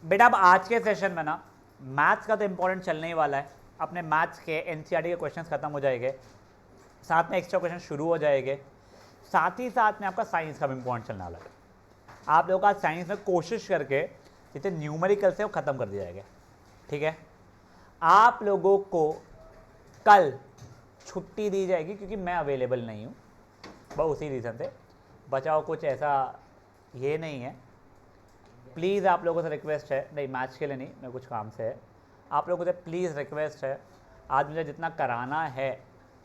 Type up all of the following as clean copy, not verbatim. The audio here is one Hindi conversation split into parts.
बेटा अब आज के सेशन में ना मैथ्स का तो इम्पोर्टेंट चलने ही वाला है। अपने मैथ्स के एनसीईआरटी के क्वेश्चंस खत्म हो जाएंगे, साथ में एक्स्ट्रा क्वेश्चन शुरू हो जाएंगे, साथ ही साथ में आपका साइंस का भी इम्पोर्टेंट चलने वाला है। आप लोगों का साइंस में कोशिश करके जितने न्यूमेरिकल्स है वो ख़त्म कर दिए जाएंगे, ठीक है। आप लोगों को कल छुट्टी दी जाएगी क्योंकि मैं अवेलेबल नहीं हूँ, बस उसी रीज़न से। बचाओ कुछ ऐसा ये नहीं है। प्लीज़ आप लोगों से रिक्वेस्ट है, नहीं मैच के लिए नहीं, मैं कुछ काम से है, आप लोगों से प्लीज़ रिक्वेस्ट है, आज मुझे जितना कराना है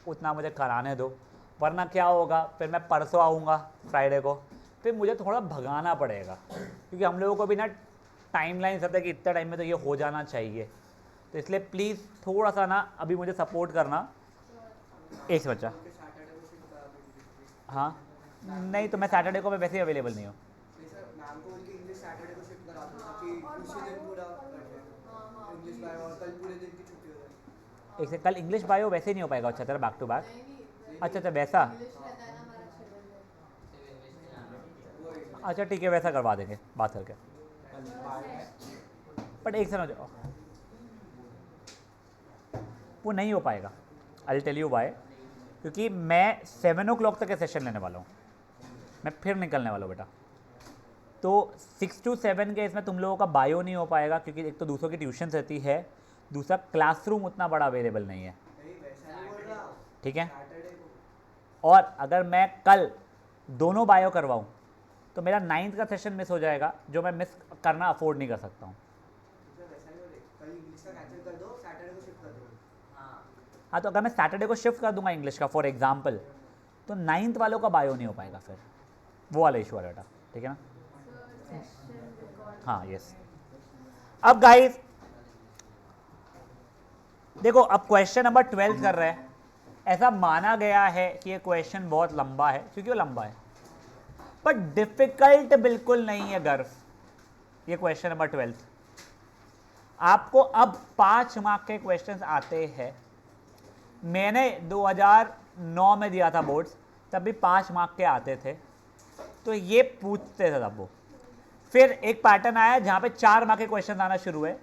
उतना मुझे कराने दो, वरना क्या होगा फिर मैं परसों आऊँगा फ्राइडे को, फिर मुझे थोड़ा भगाना पड़ेगा क्योंकि हम लोगों को भी ना टाइमलाइन सब है कि इतना टाइम में तो ये हो जाना चाहिए। तो इसलिए प्लीज़ थोड़ा सा ना अभी मुझे सपोर्ट करना। एक बच्चा, हाँ नहीं तो मैं सैटरडे को मैं वैसे ही अवेलेबल नहीं हूँ। एक से कल इंग्लिश बायो वैसे ही नहीं हो पाएगा। अच्छा तेरा बैक टू बैक, अच्छा अच्छा वैसा, अच्छा ठीक है वैसा करवा देंगे बात करके। बट एक सेकंड, वो नहीं हो पाएगा। आई टेल यू वाई, क्योंकि मैं 7 o'clock तक के सेशन लेने वाला हूँ, मैं फिर निकलने वाला हूँ बेटा। तो 6 to 7 के इसमें तुम लोगों का बायो नहीं हो पाएगा क्योंकि एक तो दूसरों की ट्यूशन रहती है, दूसरा क्लासरूम उतना बड़ा अवेलेबल नहीं है, ठीक है। और अगर मैं कल दोनों बायो करवाऊँ तो मेरा 9th का सेशन मिस हो जाएगा, जो मैं मिस करना अफोर्ड नहीं कर सकता हूँ। हाँ तो अगर मैं सैटरडे को शिफ्ट कर दूंगा इंग्लिश का फॉर एग्जाम्पल, तो 9th वालों का बायो नहीं हो पाएगा, फिर वो वाला इशू है बेटा, ठीक है ना। हाँ यस। अब गाइस देखो, अब क्वेश्चन नंबर 12 कर रहे हैं। ऐसा माना गया है कि ये क्वेश्चन बहुत लंबा है, क्योंकि वो लंबा है, पर डिफिकल्ट बिल्कुल नहीं है गर्व। ये क्वेश्चन नंबर 12 आपको अब 5 मार्क के क्वेश्चंस आते हैं। मैंने 2009 में दिया था बोर्ड्स, तब भी 5 मार्क के आते थे, तो ये पूछते थे तब वो। फिर एक पैटर्न आया जहाँ पे 4 मार्क के क्वेश्चन आना शुरू हुए,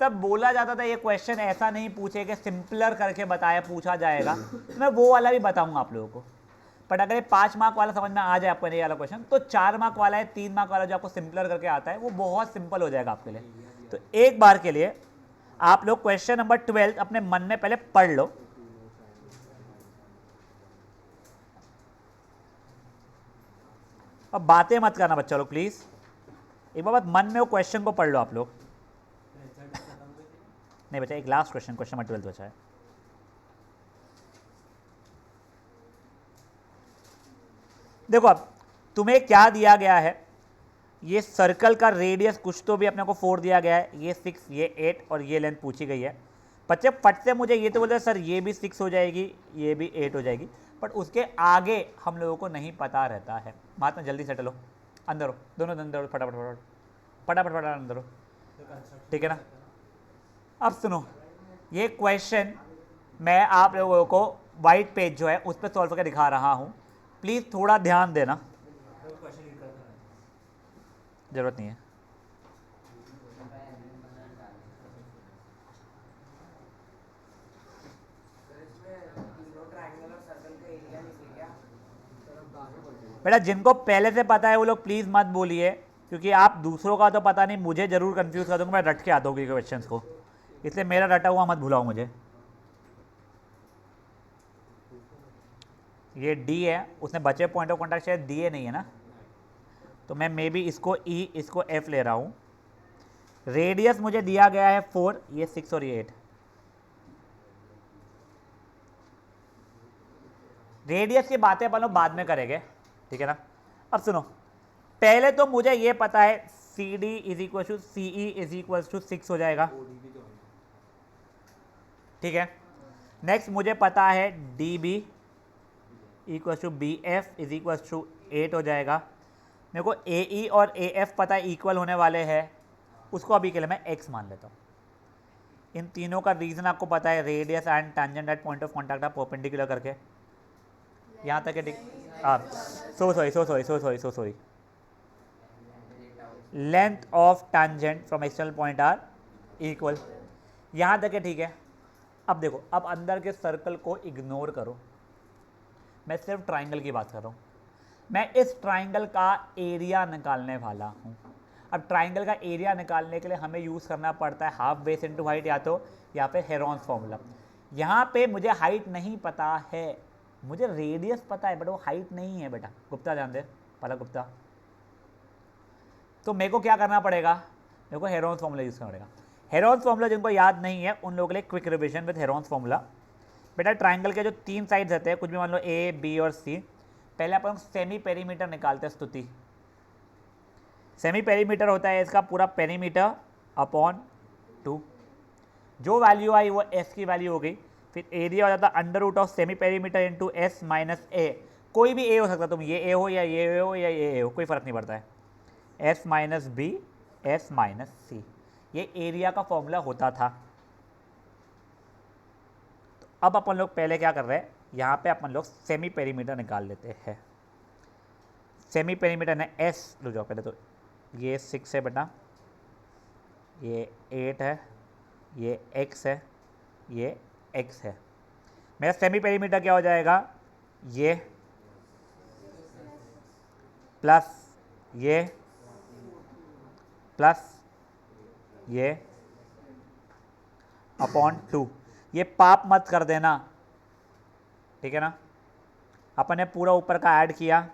तब बोला जाता था ये क्वेश्चन ऐसा नहीं पूछेगा, सिंपलर करके बताया पूछा जाएगा। तो मैं वो वाला भी बताऊंगा आप लोगों को। बट अगर ये 5 मार्क वाला समझ में आ जाए आपको, नहीं वाला क्वेश्चन, तो 4 मार्क वाला है, 3 मार्क वाला जो आपको सिंपलर करके आता है, वो बहुत सिंपल हो जाएगा आपके लिए। तो एक बार के लिए आप लोग क्वेश्चन नंबर 12 अपने मन में पहले पढ़ लो। अब बातें मत करना बच्चा लोग प्लीज, एक बार मन में वो क्वेश्चन को पढ़ लो आप लोग। नहीं बच्चा, एक लास्ट क्वेश्चन, क्वेश्चन नंबर 12 बचा है। देखो अब तुम्हें क्या दिया गया है, ये सर्कल का रेडियस कुछ तो भी अपने को 4 दिया गया है, ये 6, ये 8 और ये लेंथ पूछी गई है। बच्चे फट से मुझे ये तो बोलते सर ये भी 6 हो जाएगी, ये भी 8 हो जाएगी, बट उसके आगे हम लोगों को नहीं पता रहता है। बात में जल्दी सेटल हो, अंदर हो, दोनों अंदर हो, फटाफट फटाफट फटाफट फटाफट अंदर हो, ठीक है ना। अब सुनो, ये क्वेश्चन मैं आप लोगों को वाइट पेज जो है उस पर सॉल्व करके दिखा रहा हूँ, प्लीज़ थोड़ा ध्यान देना। जरूरत नहीं है। बेटा जिनको पहले से पता है वो लोग प्लीज़ मत बोलिए, क्योंकि आप दूसरों का तो पता नहीं, मुझे जरूर कंफ्यूज कर दूंगा, मैं रट के आता हूँ क्वेश्चंस को, इसलिए मेरा रटा हुआ मत भुलाओ मुझे। ये डी है, उसने बचे पॉइंट ऑफ कॉन्टैक्ट शायद दिए नहीं है ना, तो मैं मे बी इसको ई इसको एफ ले रहा हूँ। रेडियस मुझे दिया गया है 4, ये 6 और ये 8। रेडियस की बातें अपन लोग बाद में करेंगे, ठीक है ना। अब सुनो, पहले तो मुझे ये पता है C D is equal to C E is equal to 6 हो जाएगा, ठीक है। नेक्स्ट मुझे पता है D B equal to B F is equal to 8 हो जाएगा। मेरे को ए ई और ए एफ पता है इक्वल होने वाले हैं, उसको अभी के लिए मैं एक्स मान लेता हूँ। इन तीनों का रीजन आपको पता है, radius and tangent at point of contact आप परपेंडिकुलर करके, यहाँ तक है। So sorry length of tangent from external point are equal. यहाँ तक है, ठीक है। अब देखो, अब अंदर के सर्कल को इग्नोर करो, मैं सिर्फ ट्राइंगल की बात कर रहा हूँ। मैं इस ट्राइंगल का एरिया निकालने वाला हूँ। अब ट्राइंगल का एरिया निकालने के लिए हमें यूज़ करना पड़ता है हाफ बेस इनटू हाइट, या फिर हेरॉन्स फॉर्मूला। यहाँ पे मुझे हाइट नहीं पता है, मुझे रेडियस पता है बट वो हाइट नहीं है बेटा। गुप्ता जान दे, पलक गुप्ता। तो मेरे को क्या करना पड़ेगा, मेरे को हेरॉन्स फॉर्मूला यूज़ करना पड़ेगा। हेरॉन्स फॉर्मूला जिनको याद नहीं है उन लोगों के लिए quick revision with Heron's formula. बेटा ट्राइंगल के जो 3 साइड्स रहते हैं, कुछ भी मान लो ए, बी और सी, पहले अपन सेमी पेरीमीटर निकालते हैं स्तुति। सेमी पेरीमीटर होता है इसका पूरा पेरीमीटर अपॉन 2। जो वैल्यू आई वो एस की वैल्यू हो गई। फिर एरिया हो जाता है under root of semi perimeter into s minus a. कोई भी ए हो सकता है, तुम ये ए हो या ये ए हो या ये ए हो, कोई फर्क नहीं पड़ता है। S minus b, s minus c, ये एरिया का फॉर्मूला होता था। तो अब अपन लोग पहले क्या कर रहे हैं, यहाँ पे अपन लोग सेमी पेरीमीटर निकाल लेते हैं। सेमी पेरीमीटर ने एस, रुक जाओ पहले, तो ये 6 है बेटा, ये 8 है, ये x है, ये x है। मेरा सेमी पेरीमीटर क्या हो जाएगा, ये प्लस ये प्लस ये अपॉन 2। ये पाप मत कर देना, ठीक है ना। अपन ने पूरा ऊपर का ऐड किया,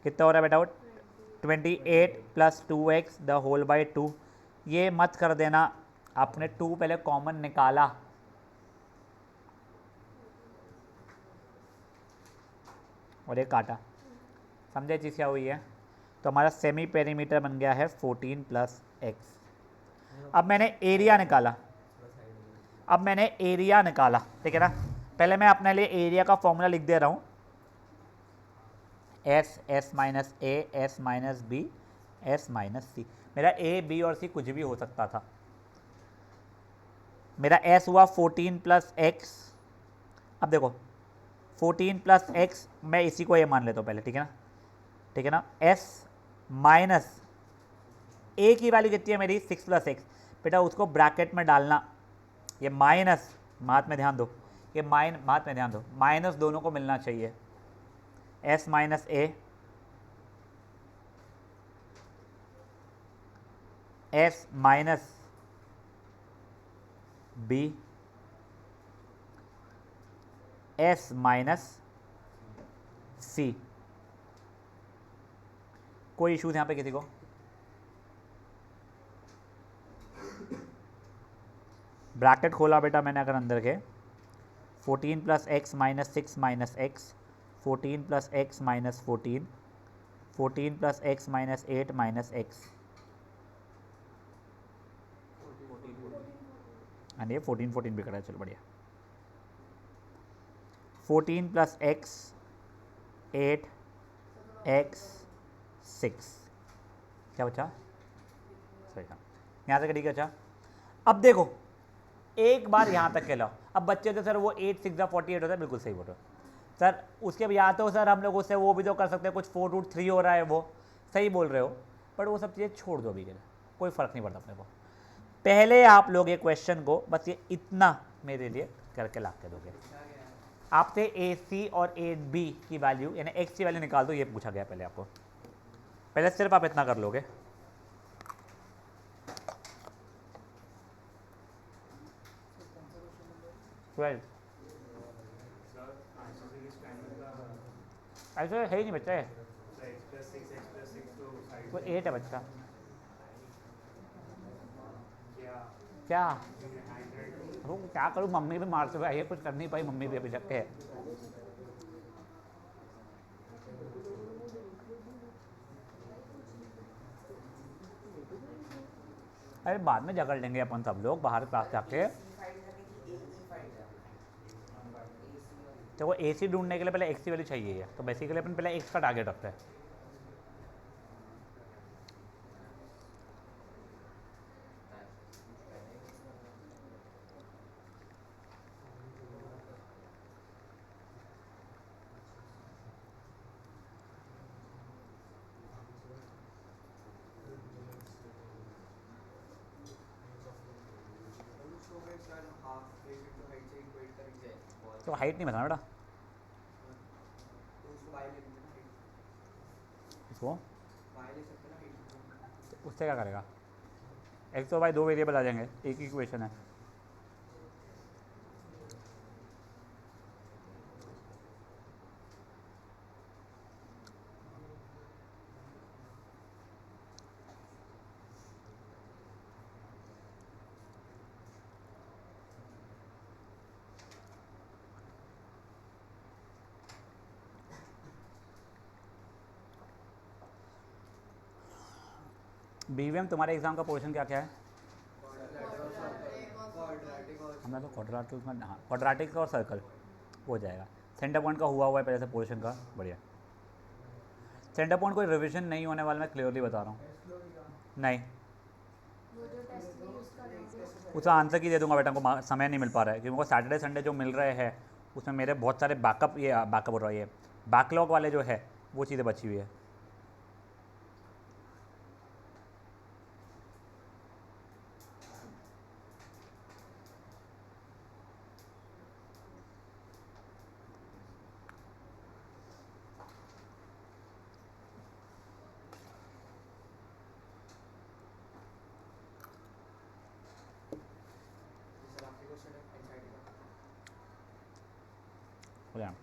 कितना हो रहा है बेटा वो 28 plus 2x the whole by 2। ये मत कर देना, आपने 2 पहले कॉमन निकाला, और ये काटा। समझे चीज़ क्या हुई है। तो हमारा सेमी पेरीमीटर बन गया है 14 प्लस एक्स। अब मैंने एरिया निकाला, ठीक है ना। पहले मैं अपने लिए एरिया का फॉर्मूला लिख दे रहा हूँ, s, s minus a, s minus b, s minus c. मेरा ए, बी और सी कुछ भी हो सकता था। मेरा एस हुआ 14 प्लस एक्स। अब देखो 14 प्लस एक्स, मैं इसी को ये मान लेता हूँ पहले, ठीक है ना। एस माइनस ए की वैल्यू कितनी है मेरी, 6 प्लस एक्स। बेटा उसको ब्रैकेट में डालना, ये माइनस, हाथ में ध्यान दो, ये हाथ में ध्यान दो, माइनस दोनों को मिलना चाहिए। S minus a, s minus b, s minus c. कोई इश्यूज यहाँ पे किसी को? ब्रैकेट खोला बेटा मैंने अगर अंदर के, 14 plus x minus 6 minus x, 14 plus x minus 14, 14 plus x minus 8 minus x, and ये 14 14 भी करा है, चलो बढ़िया। 14 प्लस एक्स 8 एक्स 6, क्या बचा, सही था। यहाँ तक ठीक है। अच्छा अब देखो, एक बार यहाँ तक के लाओ। अब बच्चे तो सर वो 8 6 48 होता है, बिल्कुल सही बोल रहे हो सर। उसके या तो सर हम लोग उससे वो भी तो कर सकते हैं, कुछ 4√3 हो रहा है, वो सही बोल रहे हो, बट वो सब चीज़ें छोड़ दो अभी के लिए, कोई फ़र्क नहीं पड़ता अपने को। पहले आप लोग ये क्वेश्चन को बस ये इतना मेरे लिए करके ला के दोगे। आपसे ए सी और ए बी की वैल्यू यानी एक्स की वैल्यू निकाल दो, ये पूछा गया पहले आपको। पहले सिर्फ आप इतना कर लोगे। ऐसे है ही नहीं बच्चा, है वो 8 है बच्चा। क्या वो क्या करूँ, मम्मी भी मारते हुए आई है, कुछ कर नहीं पाई मम्मी भी अभी तक के। अरे बाद में झगड़ लेंगे अपन सब लोग बाहर क्लास जाके। तो वो ए सी ढूंढने के लिए पहले एक्स की वैल्यू चाहिए है, तो बेसिकली अपन पहले एक्स का टारगेट रखते हैं। तो हाइट नहीं बताना बेटा इसको, तो उससे क्या करेगा? एक्स और वाई दो वेरिएबल आ जाएंगे, एक ही इक्वेशन है। बीवीएम तुम्हारे एग्जाम का पोर्शन क्या क्या है? हमें तो क्वाड्रेटिक में, हाँ क्वाड्रेटिक और सर्कल हो जाएगा। सेंटर पॉइंट का हुआ है पहले से पोर्शन का, बढ़िया। सेंटर पॉइंट कोई रिवीजन नहीं होने वाला, मैं क्लियरली बता रहा हूँ। नहीं, उसका आंसर की दे दूंगा बेटा, को समय नहीं मिल पा रहा है क्योंकि सैटरडे संडे जो मिल रहे हैं उसमें मेरे बहुत सारे बैकअप हो रहा है, ये बैकलॉग वाले जो है वो चीज़ें बची हुई है। हो जाए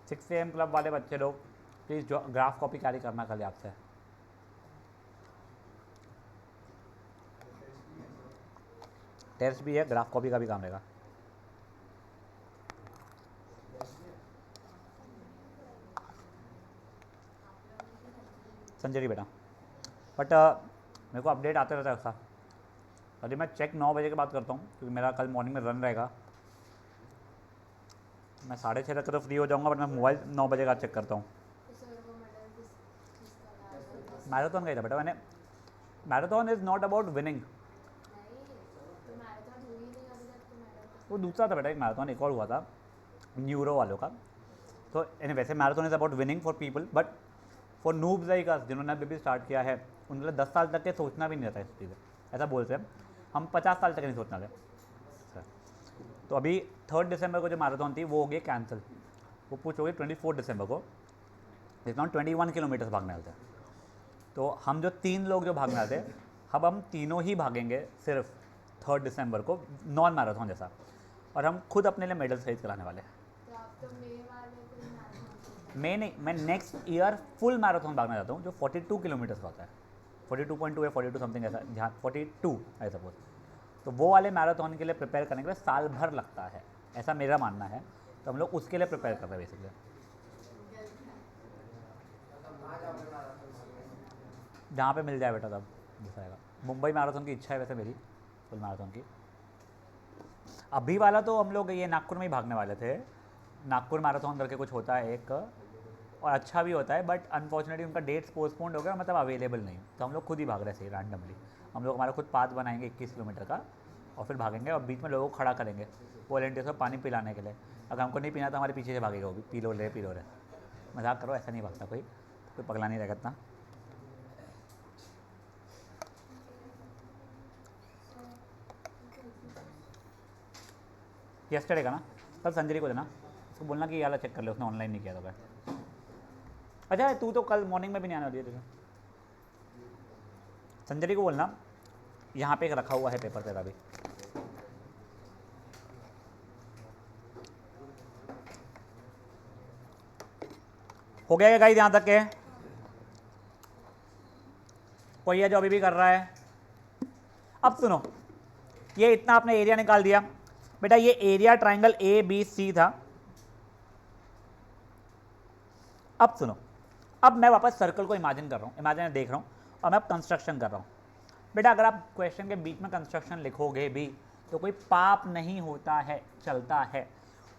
6 AM क्लब वाले बच्चे लोग प्लीज़ जो ग्राफ कॉपी कैरी करना कल आपसे। टेस्ट भी है, ग्राफ कॉपी का भी काम रहेगा। संजय जी बेटा, बट मेरे को अपडेट आते रहता है उसका। अभी मैं चेक 9 बजे के बाद करता हूँ क्योंकि मेरा कल मॉर्निंग में रन रहेगा। मैं 6:30 तक तो फ्री हो जाऊँगा, बट मैं मोबाइल 9 बजे का चेक करता हूँ। मैराथन गया था बेटा मैंने। Marathon is not about winning, वो दूसरा था बेटा, एक मैराथन एक और हुआ था न्यूरो वालों का। तो वैसे marathon is about winning for people, but for noobs like us जिन्होंने अभी भी स्टार्ट किया है उनके लिए 10 साल तक के सोचना भी नहीं रहता इस चीज़ें। ऐसा बोलते हैं हम 50 साल तक नहीं सोचना थे। तो अभी 3 दिसंबर को जो मैराथन थी वो हो गई कैंसिल, वो पुश हो गई 24 दिसंबर को, जितना 21 किलोमीटर भागने वाले थे। तो हम जो 3 लोग जो भागने वाले थे, अब हम तीनों ही भागेंगे सिर्फ 3 दिसंबर को नॉन मैराथन जैसा, और हम खुद अपने लिए मेडल खरीद कराने वाले हैं। मैं नहीं, मैं नेक्स्ट ईयर फुल मैराथन भागना चाहता हूँ जो 42 किलोमीटर का होता है, 42.2 या 42 समथिंग ऐसा, जहाँ 42 आई सपोज। तो वो वाले मैराथन के लिए प्रिपेयर करने के लिए साल भर लगता है, ऐसा मेरा मानना है। तो हम लोग उसके लिए प्रिपेयर कर रहे हैं बेसिकली। जहाँ पे मिल जाए बेटा तब दिखाएगा। मुंबई मैराथन की इच्छा है वैसे मेरी, फुल मैराथन की। अभी वाला तो हम लोग ये नागपुर में ही भागने वाले थे, नागपुर मैराथन करके कुछ होता है एक, और अच्छा भी होता है, बट अनफॉर्चुनेटली उनका डेट्स पोस्टपोन्ड हो गया, मतलब अवेलेबल नहीं। तो हम लोग खुद ही भाग रहे थे रैंडमली। हम लोग हमारा खुद पाथ बनाएंगे 21 किलोमीटर का, और फिर भागेंगे और बीच में लोगों को खड़ा करेंगे वॉलंटियर्स को पानी पिलाने के लिए। अगर हमको नहीं पीना तो हमारे पीछे से भागेगा वो भी, पी लो रहे। मजाक करो, ऐसा नहीं भागता कोई पगला नहीं रहेगा इतना। यस्टरडे का ना, कल संजय को देना, उसको बोलना कि ये वाला चेक कर ले, उसने ऑनलाइन नहीं किया था। अच्छा तू तो कल मॉर्निंग में भी नहीं आने वाली है, संजय को बोलना यहाँ पे एक रखा हुआ है पेपर तेरा भी। हो गया गाइस यहाँ तक के? कोई है जो अभी भी कर रहा है? अब सुनो, ये इतना आपने एरिया निकाल दिया बेटा, ये एरिया ट्राइंगल ABC था। अब सुनो, अब मैं वापस सर्कल को इमेजिन कर रहा हूँ, इमेजिन देख रहा हूँ, और मैं अब कंस्ट्रक्शन कर रहा हूँ। बेटा अगर आप क्वेश्चन के बीच में कंस्ट्रक्शन लिखोगे भी तो कोई पाप नहीं होता है, चलता है।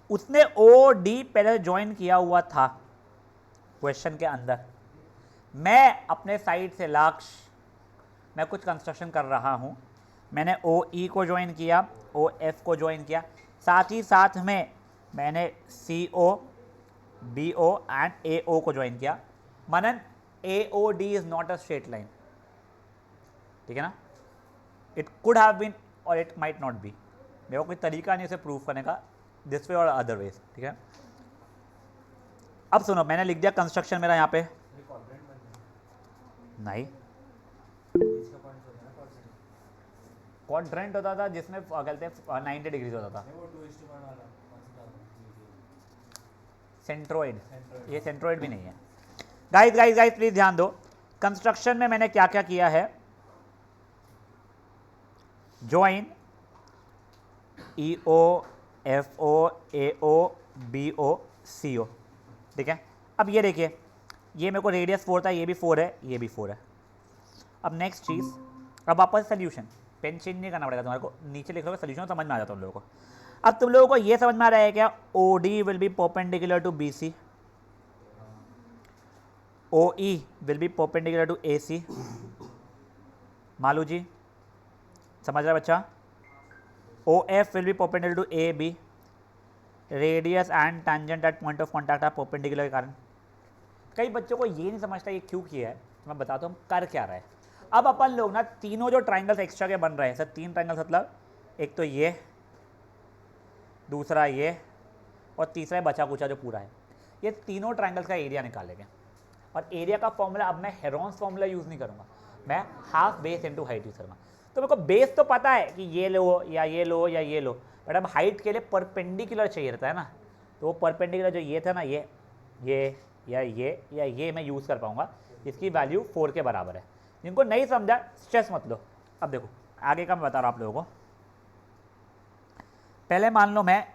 उसने OD पहले ज्वाइन किया हुआ था क्वेश्चन के अंदर, मैं अपने साइड से लक्ष्य मैं कुछ कंस्ट्रक्शन कर रहा हूँ, मैंने OE को ज्वाइन किया, OF को ज्वाइन किया, साथ ही साथ में मैंने CO, BO एंड AO को ज्वाइन किया। मनन AOD is not a straight line, ठीक है ना, इट कुड हैव बीन और इट माइट नॉट बी, मेरे को कोई तरीका नहीं उसे प्रूव करने का दिस वे और अदर वेज, ठीक है। अब सुनो, मैंने लिख दिया कंस्ट्रक्शन मेरा यहाँ पे, नहीं क्वाड्रेंट होता था जिसमें कहते हैं 90 डिग्रीज होता था, सेंट्रोइड, ये सेंट्रोइड भी नहीं है। गाइस गाइस गाइस प्लीज ध्यान दो, कंस्ट्रक्शन में मैंने क्या क्या किया है, join EO FO AO BO CO, ठीक है। अब ये देखिए, ये मेरे को रेडियस 4 था, ये भी 4 है, ये भी 4 है। अब नेक्स्ट चीज़, अब वापस सोल्यूशन, पेन चेंज नहीं करना पड़ेगा तुम्हारे को, नीचे लिख लो सोल्यूशन, समझ में आ जाता है तुम लोगों को। अब तुम लोगों को ये समझ में आ रहा है क्या, OD will be perpendicular to BC, OE will be perpendicular to AC, Malu ji समझ रहा है बच्चा, OF will be perpendicular to AB, radius and tangent at point of contact are perpendicular के कारण। कई बच्चों को ये नहीं समझता ये क्यों किया है, मैं बताता हूँ कर क्या रहा है। अब अपन लोग ना तीनों जो ट्राइंगल्स एक्स्ट्रा के बन रहे हैं सर, 3 ट्राइंगल्स मतलब एक तो ये, दूसरा ये और तीसरा बचा कुचा जो पूरा है, ये तीनों ट्राइंगल्स का एरिया निकालेंगे। और एरिया का फॉर्मूला अब मैं हेरॉन्स फॉर्मूला यूज़ नहीं करूँगा, मैं half base into height use करूँगा। तो मेरे को बेस तो पता है कि ये लो या ये लो या ये लो, बट अब हाइट के लिए परपेंडिकुलर चाहिए रहता है ना, तो वो परपेंडिकुलर जो ये था ना, ये या ये मैं यूज़ कर पाऊँगा, इसकी वैल्यू 4 के बराबर है। जिनको नहीं समझा स्ट्रेस मत लो। अब देखो आगे का मैं बता रहा हूँ आप लोगों को, पहले मान लो मैं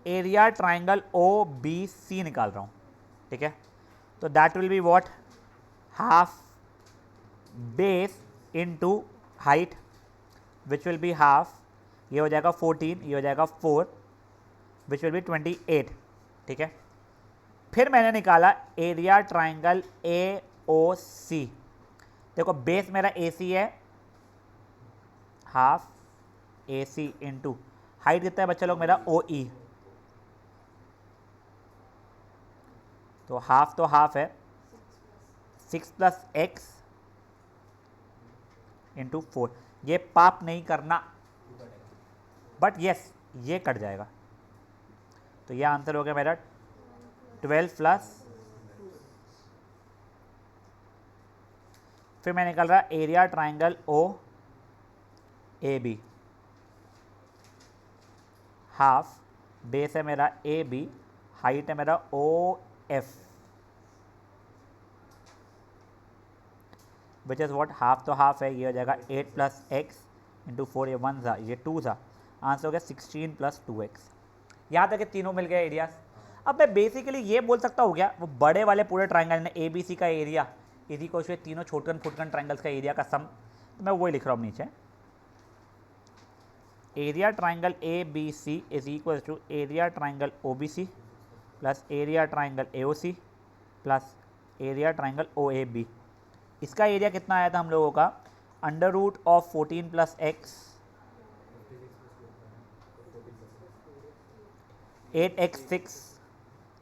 एरिया ट्राइंगल OBC निकाल रहा हूँ, ठीक है, तो that will be what, half base into height which will be half, ये हो जाएगा 14, ये हो जाएगा 4 विच विल बी 28, ठीक है। फिर मैंने निकाला एरिया ट्राइंगल AOC, देखो बेस मेरा AC है, हाफ AC इंटू हाइट कितना है बच्चा लोग मेरा OE, तो हाफ है 6 + x इंटू 4, ये पाप नहीं करना बट यस ये कट जाएगा, तो ये आंसर हो गया मेरा 12 प्लस, फिर मैं निकल रहा area triangle OAB, half base है मेरा AB, हाइट है मेरा OF which is what, half तो हाफ है, ये हो जाएगा 8 + x इंटू 4, ये 1 था ये 2 था, आंसर हो गया 16 + 2x। यहाँ तक कि तीनों मिल गए एरियाज। अब मैं बेसिकली ये बोल सकता हूँ क्या, वो बड़े वाले पूरे ट्राइंगल ने ABC का एरिया इसी को तीनों छोटकन फुटकन ट्राइंगल्स का एरिया का सम, तो मैं वही लिख रहा हूँ नीचे, area triangle ABC is equal to area triangle OBC plus area triangle AOC plus area triangle OAB। इसका एरिया कितना आया था हम लोगों का, √14 + x 8x6,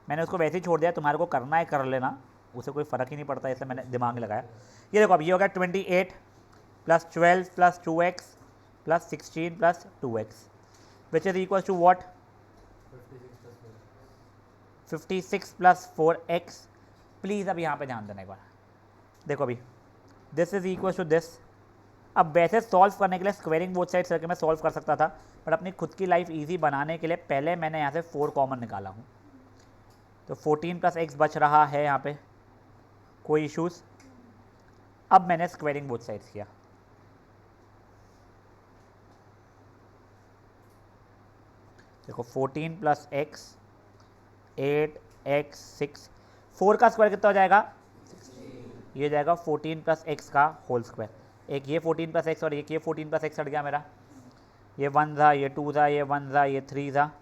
मैंने उसको वैसे ही छोड़ दिया, तुम्हारे को करना है कर लेना, उसे कोई फ़र्क ही नहीं पड़ता, इसलिए मैंने दिमाग लगाया। ये देखो अब ये हो गया 28 + 12 + 2x + 16 + 2x which is equal to what, 56 + 4x। Please अब यहाँ पे ध्यान देना एक बार, देखो अभी this is equal to this. अब वैसे सॉल्व करने के लिए स्क्वेयरिंग बोथ साइड्स करके मैं सॉल्व कर सकता था, बट अपनी खुद की लाइफ इजी बनाने के लिए पहले मैंने यहाँ से 4 कॉमन निकाला हूँ, तो 14 + x बच रहा है यहाँ पे, कोई इश्यूज़। अब मैंने स्क्वेयरिंग बोथ साइड्स किया, देखो 14 + x 8x6, 4 का स्क्वायर कितना हो जाएगा, ये जाएगा 14 + x का होल स्क्वायर, एक ये 14 + x और एक ये 14 + x हट गया मेरा, ये 1 था ये 2 था ये 1 था ये 3 था,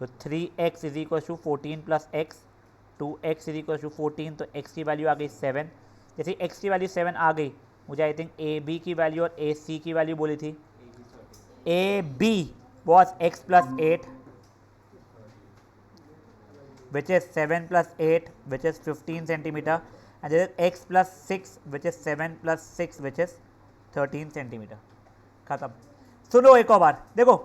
तो 3x is equal to 14 + x, 2x is equal to 14, तो x की वैल्यू आ गई 7। जैसे x की वैल्यू 7 आ गई, मुझे आई थिंक AB की वैल्यू और AC की वैल्यू बोली थी, AB was x + 8 which is 7 + 8 which is 15 centimeter, and there is x + 6 which is 7 + 6 which is 13 centimetre, खत्म। सुनो एक और बार, देखो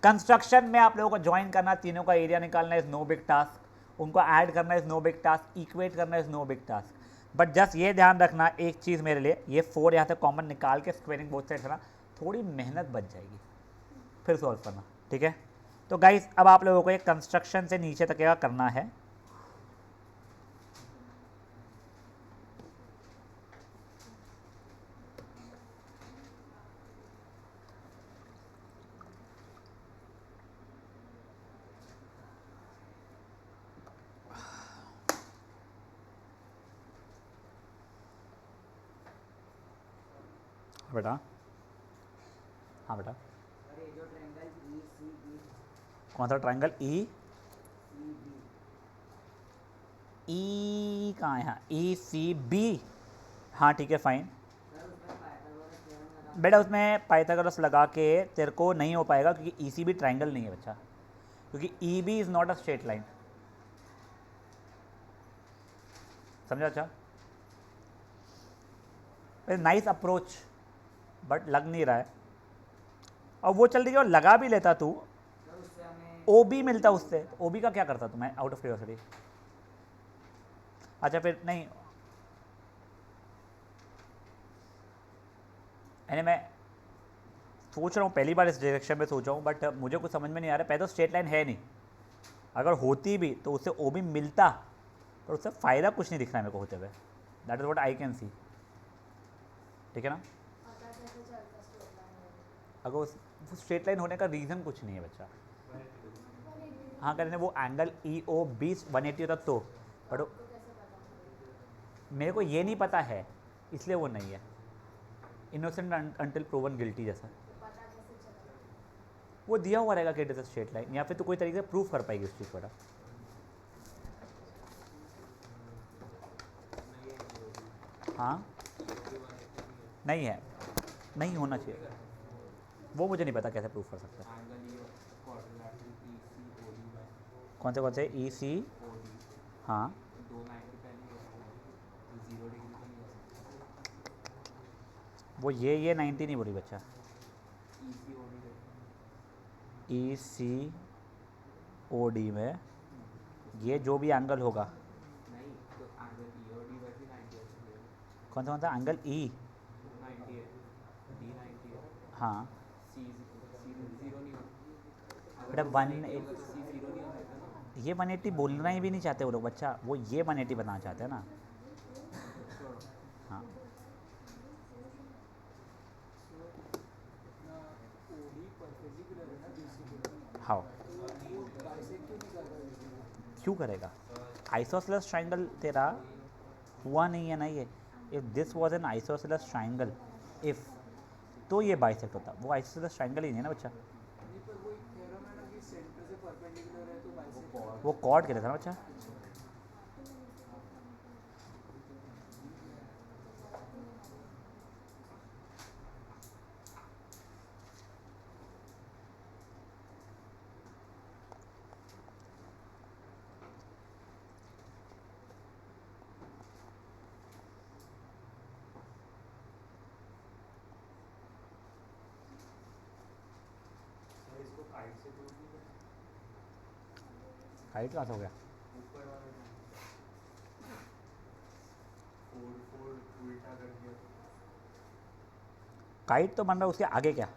कंस्ट्रक्शन में आप लोगों को ज्वाइन करना, तीनों का एरिया निकालना इज नो बिग टास्क, उनको ऐड करना is no big task, equate करना is no big task. But just ये ध्यान रखना एक चीज़ मेरे लिए, ये 4 यहाँ से कॉमन निकाल के स्क्वेयरिंग बोथ साइड करना, थोड़ी मेहनत बच जाएगी फिर सॉल्व करना, ठीक है। तो गाइस अब आप लोगों को एक कंस्ट्रक्शन से नीचे तक का करना है। बेटा, हाँ बेटा, कौन सा ट्रायंगल ई कहाँ है, हाँ ई सी बी, हाँ ठीक है फाइन। बेटा उसमें पाइथागोरस लगा के तेरे को नहीं हो पाएगा क्योंकि ई सी बी ट्राइंगल नहीं है बच्चा, क्योंकि E B is not a straight line, समझा? अच्छा नाइस अप्रोच बट लग नहीं रहा है। और वो चल रही है और लगा भी लेता तू, ओ बी मिलता उससे, ओ बी का क्या करता तू? मैं आउट ऑफ क्यूरियोसिटी। अच्छा फिर नहीं, यानी मैं सोच रहा हूँ पहली बार इस डायरेक्शन में सोचा हूँ, बट मुझे कुछ समझ में नहीं आ रहा। पहले तो स्ट्रेट लाइन है नहीं, अगर होती भी तो उससे ओ बी मिलता, पर उससे फ़ायदा कुछ नहीं दिख रहा है मेरे को होते हुए। That is what I can see, ठीक है ना। अगर उस स्ट्रेट लाइन होने का रीज़न कुछ नहीं है बच्चा। हाँ कहते हैं वो एंगल ई ओ 180 होता तो, बट मेरे को ये नहीं पता है इसलिए वो नहीं है। इनोसेंट अंटिल प्रूवन गिल्टी जैसा वो दिया हुआ रहेगा कि it is a straight line, या फिर तो कोई तरीके से प्रूफ कर पाएगी उस चीज़ को। हाँ नहीं है, नहीं होना चाहिए, वो मुझे नहीं पता कैसे प्रूफ कर सकते हैं। कौन से ई सी, हाँ वो ये 90 नहीं बोली बच्चा, ई सी ओ डी में ये जो भी एंगल होगा, कौन सा एंगल ई, हाँ बेटा ये 180 बोलना ही भी नहीं चाहते वो लोग बच्चा, वो ये 180 बनाना चाहते हैं ना। हाँ हाँ क्यों करेगा? आइसोसेलेस ट्राइंगल तेरा हुआ नहीं है ना ये। If this was an isosceles triangle, if तो ये बाइसेक्ट होता, वो आइसोसेलेस ट्राइंगल ही नहीं है ना बच्चा। वो कॉर्ड के लिए था ना बच्चा। हाइट कहाँ से हो गया? काइट तो बन रहा है, उसके आगे क्या?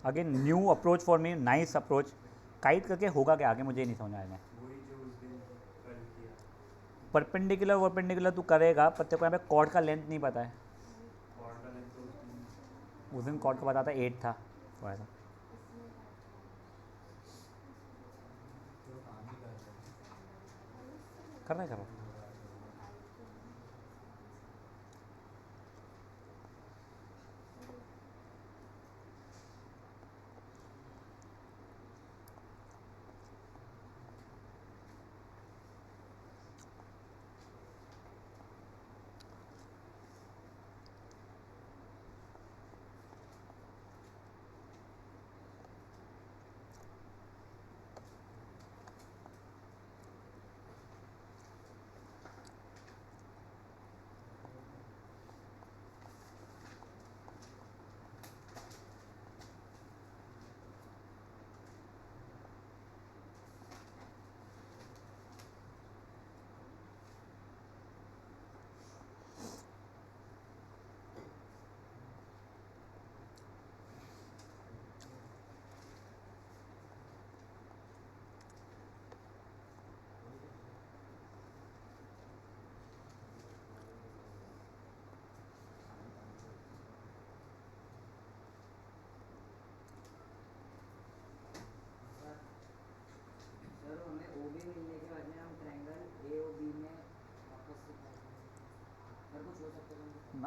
Again new approach for me, nice approach. Kite करके होगा क्या आगे, मुझे ही नहीं समझ आया। परपेंडिकुलर वर्पेंडिकुलर तू करेगा, पर तेरे को यहाँ पे कॉर्ड का लेंथ नहीं पता है। उस दिन कॉर्ड का पता था 8 था, वैसा कर रहा है।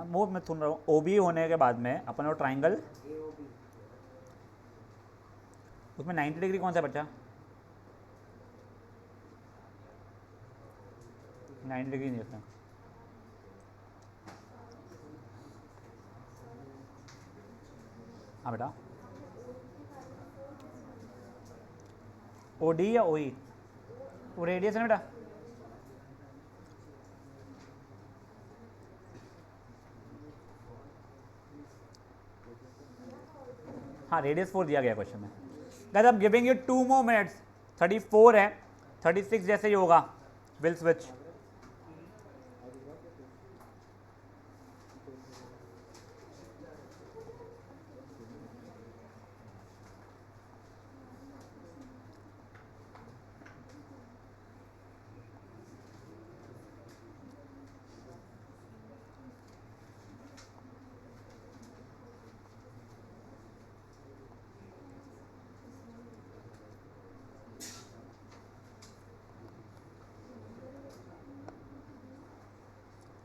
वो मैं सुन रहा हूँ। ओ बी होने के बाद में अपन वो ट्राइंगल, उसमें 90 डिग्री कौन सा बचा? 90 डिग्री नहीं उसमें। हाँ बेटा, ओ डी या ओ ई? वो रेडियस है ना बेटा। हाँ, रेडियस 4 दिया गया क्वेश्चन में। Guys I am giving you 2 more minutes. 34 है, 36 जैसे ही होगा विल स्विच।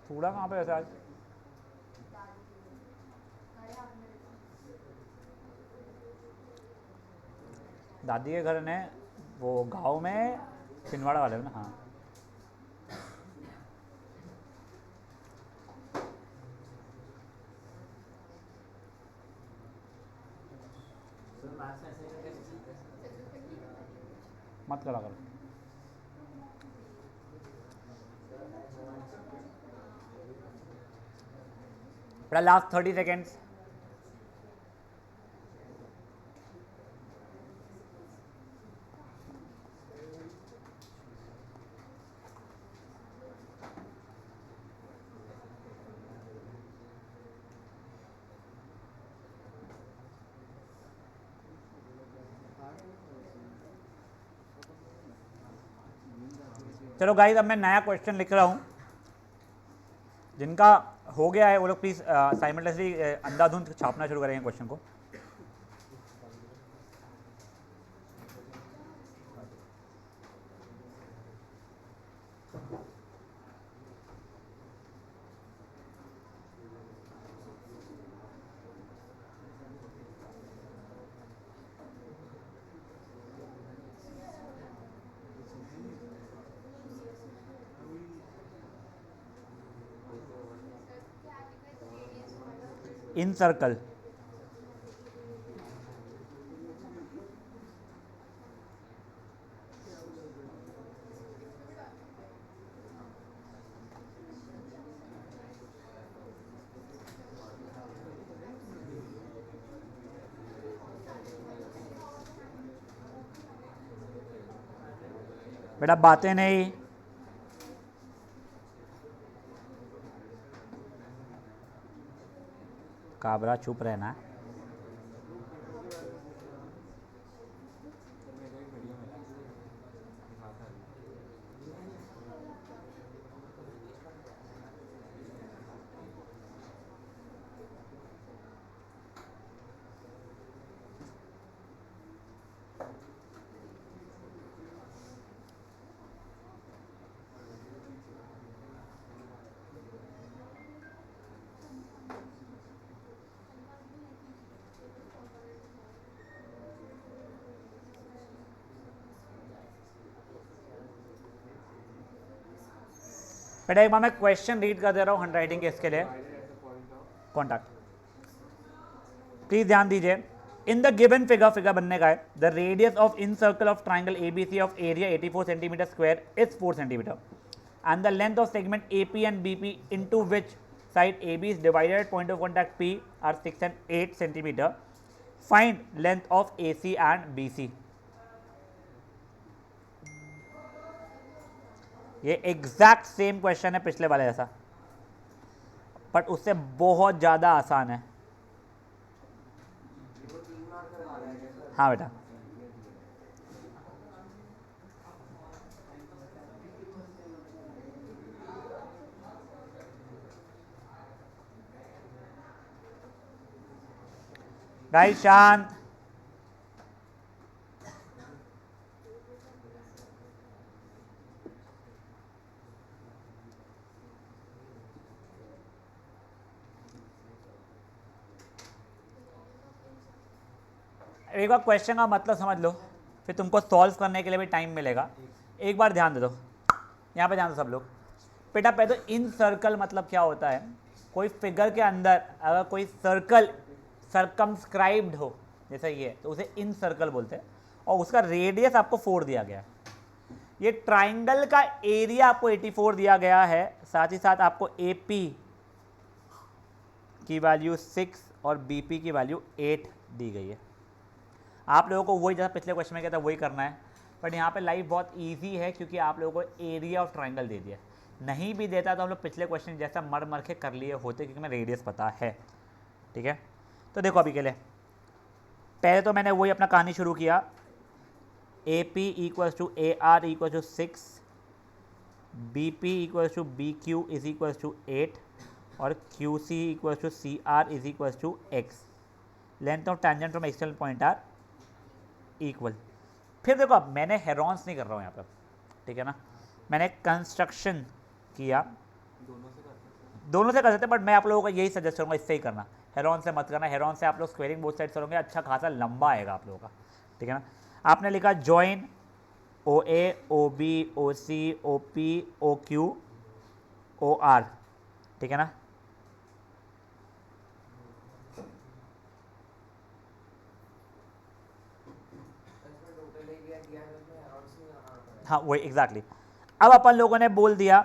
थोड़ा कहाँ पे वैसे आज? दादी के घर ने वो गांव में छिंदवाड़ा वाले में ना। हाँ, मत करा करो। बेटा लास्ट 30 सेकेंड्स। चलो गाइस, अब मैं नया क्वेश्चन लिख रहा हूँ। जिनका हो गया है वो लोग प्लीज़ साइमल्टेनियसली अंधाधुंध छापना शुरू करेंगे क्वेश्चन को। इन सर्कल, बेटा बातें नहीं। काबरा चुप रहना। बेटा एक बार मैं क्वेश्चन रीड कर दे रहा हूँ हैंडराइटिंग के इसके लिए। कॉन्टैक्ट प्लीज ध्यान दीजिए। इन द गिवन फिगर बनने का है, the radius of in circle of triangle ABC of area 84 centimetre square is 4 centimetre and the length of segment AP and BP into which side AB is divided at point of contact P are 6 and 8 centimeter. Find length of AC and BC. ये एग्जैक्ट सेम क्वेश्चन है पिछले वाले जैसा, बट उससे बहुत ज़्यादा आसान है। हाँ बेटा, गाइस शांत। एक बार क्वेश्चन का मतलब समझ लो, फिर तुमको सॉल्व करने के लिए भी टाइम मिलेगा। एक बार ध्यान दे दो, यहाँ पे ध्यान दो सब लोग। बेटा पहले तो इन सर्कल मतलब क्या होता है, कोई फिगर के अंदर अगर कोई सर्कल सर्कमस्क्राइब्ड हो जैसे ये, तो उसे इन सर्कल बोलते हैं, और उसका रेडियस आपको 4 दिया गया है। ये ट्राइंगल का एरिया आपको 84 दिया गया है, साथ ही साथ आपको AP की वैल्यू 6 और BP की वैल्यू 8 दी गई है। आप लोगों को वही, जैसा पिछले क्वेश्चन में कहता है वही करना है, बट यहाँ पे लाइफ बहुत इजी है क्योंकि आप लोगों को एरिया ऑफ ट्राइंगल दे दिया। नहीं भी देता तो हम लोग पिछले क्वेश्चन जैसा मर मर के कर लिए होते, क्योंकि मैं रेडियस पता है। ठीक है, तो देखो अभी के लिए पहले तो मैंने वही अपना कहानी शुरू किया। AP equals to AR equals to 6, BP equals to BQ is equals to 8 और QC equals to CR is equals to X। Length of tangent from external point are equal. फिर देखो अब मैंने हेरॉन्स नहीं कर रहा हूँ यहाँ पर, ठीक है ना, मैंने कंस्ट्रक्शन किया। दोनों से कर सकते, बट मैं आप लोगों को यही सजेस्ट करूँगा, इससे ही करना, हेरॉन से मत करना। हेरॉन से आप लोग स्क्वेयरिंग बोथ साइड करोगे, अच्छा खासा लंबा आएगा आप लोगों का। ठीक है ना, आपने लिखा join OA OB OC OP OQ OR, ठीक है ना। हाँ वही एग्जैक्टली। अब अपन लोगों ने बोल दिया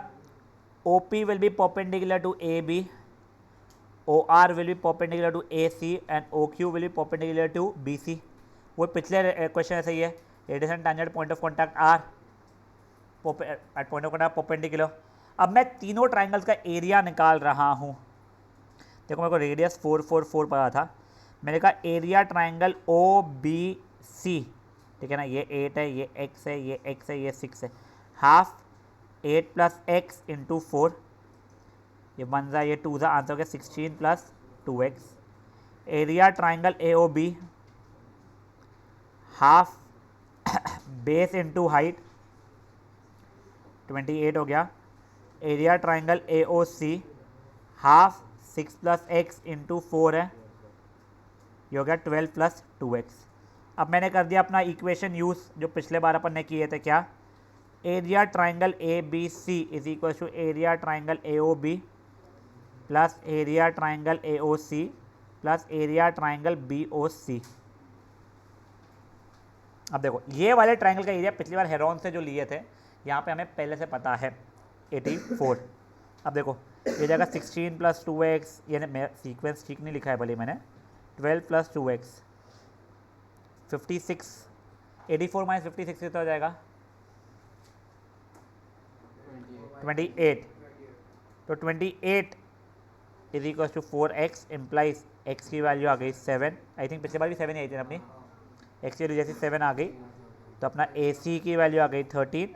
OP will be perpendicular to AB, OR will be perpendicular to AC and OQ will be perpendicular to BC। वो पिछले क्वेश्चन ऐसे ही है, radius and tangent point of contact are at point of contact perpendicular. अब मैं तीनों ट्राइंगल्स का एरिया निकाल रहा हूँ। देखो मेरे को रेडियस 444 पता था, मैंने कहा एरिया ट्राइंगल OBC, ठीक है ना, ये 8 है, ये x है, ये x है, ये 6 है, हाफ 8 प्लस x इंटू 4, ये 1 ज़ा ये 2 ज़ा, आंसर हो गया 16 plus 2x। Area triangle AOB, half base into height 28 हो गया। Area triangle AOC, half 6 plus x into 4 है, ये हो गया 12 प्लस 2x। अब मैंने कर दिया अपना इक्वेशन यूज़ जो पिछले बार अपन ने किए थे, क्या, area triangle ABC is equal to area triangle AOB plus area triangle AOC plus area triangle BOC। अब देखो ये वाले ट्राइंगल का एरिया पिछली बार हेरॉन से जो लिए थे, यहाँ पे हमें पहले से पता है 84। अब देखो ये जगह 16 प्लस 2x, यानी मैं सीक्वेंस ठीक नहीं लिखा है भले मैंने, 12 प्लस 2x 56, 84 माइनस 56 कितना हो जाएगा 28। तो 28 is equal to 4x implies x की वैल्यू आ गई 7। आई थिंक पिछले बार भी 7 ही आई थी अपनी, x की वैल्यू जैसे 7 आ गई, तो अपना AC की वैल्यू आ गई 13,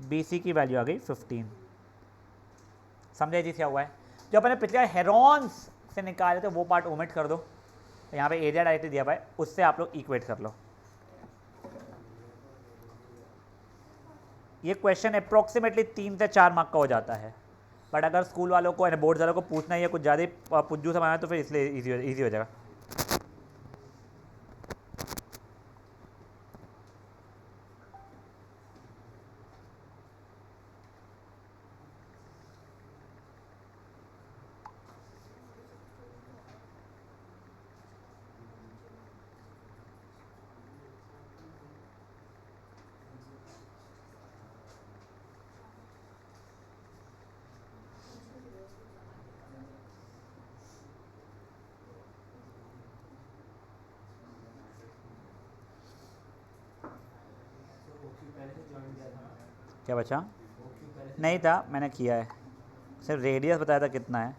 BC की वैल्यू आ गई 15। समझे जी क्या हुआ है। जो अपने पिछले हेरॉन्स से निकाले थे वो पार्ट ओमिट कर दो, तो यहाँ पे एरिया डायरेक्टली दिया हुआ है, उससे आप लोग इक्वेट कर लो। ये क्वेश्चन अप्रोक्सीमेटली 3 से 4 मार्क का हो जाता है, बट अगर स्कूल वालों को बोर्ड वालों को पूछना ही है कुछ ज़्यादा पुज्जू से बनाना, तो फिर इसलिए ईजी हो जाएगा। क्या बचा, नहीं था, मैंने किया है, सिर्फ रेडियस बताया था कितना है।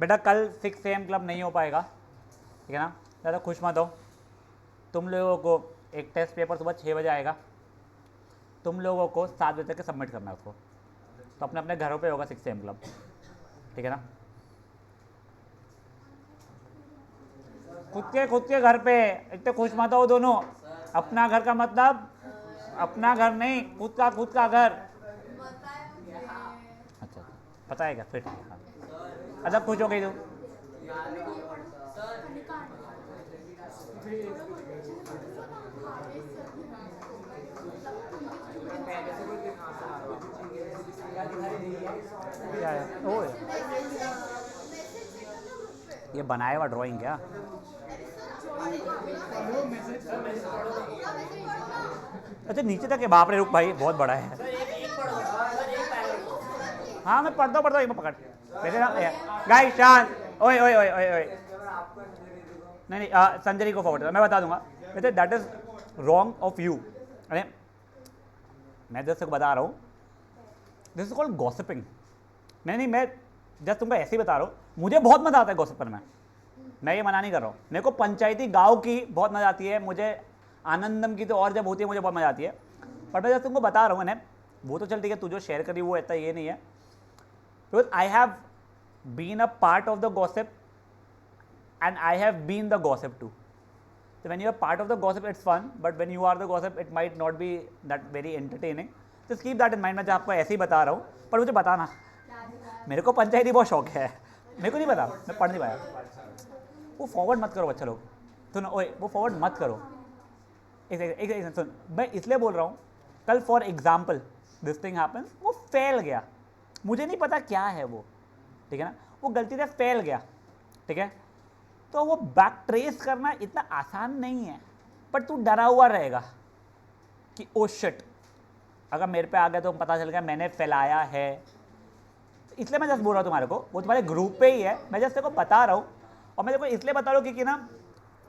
बेटा कल 6 AM क्लब नहीं हो पाएगा, ठीक है ना, ज़्यादा खुश मत हो। तुम लोगों को एक टेस्ट पेपर सुबह 6 बजे आएगा, तुम लोगों को 7 बजे तक सबमिट करना है उसको, तो अपने अपने घरों पे होगा 6 AM क्लब, ठीक है ना। खुद के घर पे, इतने खुश मत हो दोनों। अपना घर का मतलब अपना घर नहीं, खुद का घर। अच्छा पता है क्या, फिर ठीक है, हाँ। अच्छा खुश हो गई तू? क्या है? ओ ये बनाया हुआ ड्राइंग क्या? अच्छा नीचे तक है, बाप रे, रुक भाई बहुत बड़ा है। हाँ मैं पढ़ता हूँ, एक पकड़ वैसे ना गाइस शांत, ओए ओए ओए ओए ओए, नहीं संजरी को फॉरवर्ड, मैं बता दूंगा। वैसे that is wrong of you. अरे मैं जस्ट बता रहा हूँ, दिस इज कॉल्ड गॉसिपिंग। नहीं मैं जस्ट तुमको ऐसे ही बता रहा हूँ, मुझे बहुत मजा आता है गॉसिप करने में, मैं ये मना नहीं कर रहा हूँ। मेरे को पंचायती गाँव की बहुत मजा आती है, मुझे आनंदम की तो और जब होती है मुझे बहुत मजा आती है। पर मैं जस्ट तुमको बता रहा हूँ मैंने, वो तो चल ठीक है, तू जो शेयर करी वो इतना ये नहीं है, because I have been a part of the gossip and I have been the gossip too. So when you are part of the gossip, it's fun, but when you are the gossip, it might not be that very entertaining. Just keep that in mind. मैं आपको ऐसे ही बता रहा हूँ, पर मुझे बताना, मेरे को पंचायती बहुत शौक है, मेरे को नहीं पता, मैं पढ़ नहीं पाया। वो फॉरवर्ड मत करो बच्चा लोग, सुनो, ओए वो फॉरवर्ड मत करो। एक सुन, मैं इसलिए बोल रहा हूँ, कल for example this thing happens, वो फेल गया, मुझे नहीं पता क्या है वो, ठीक है ना, वो गलती से फेल गया, ठीक है, तो वो बैक ट्रेस करना इतना आसान नहीं है। पर तू डरा हुआ रहेगा कि ओ शिट, अगर मेरे पे आ गया तो पता चल गया मैंने फैलाया है। इसलिए मैं जस्ट बोल रहा हूँ तुम्हारे को, वो तुम्हारे ग्रुप पे ही है, मैं जस्ट तेरे को बता रहा हूँ। और मैं तेरे को इसलिए बता रहा हूँ क्योंकि ना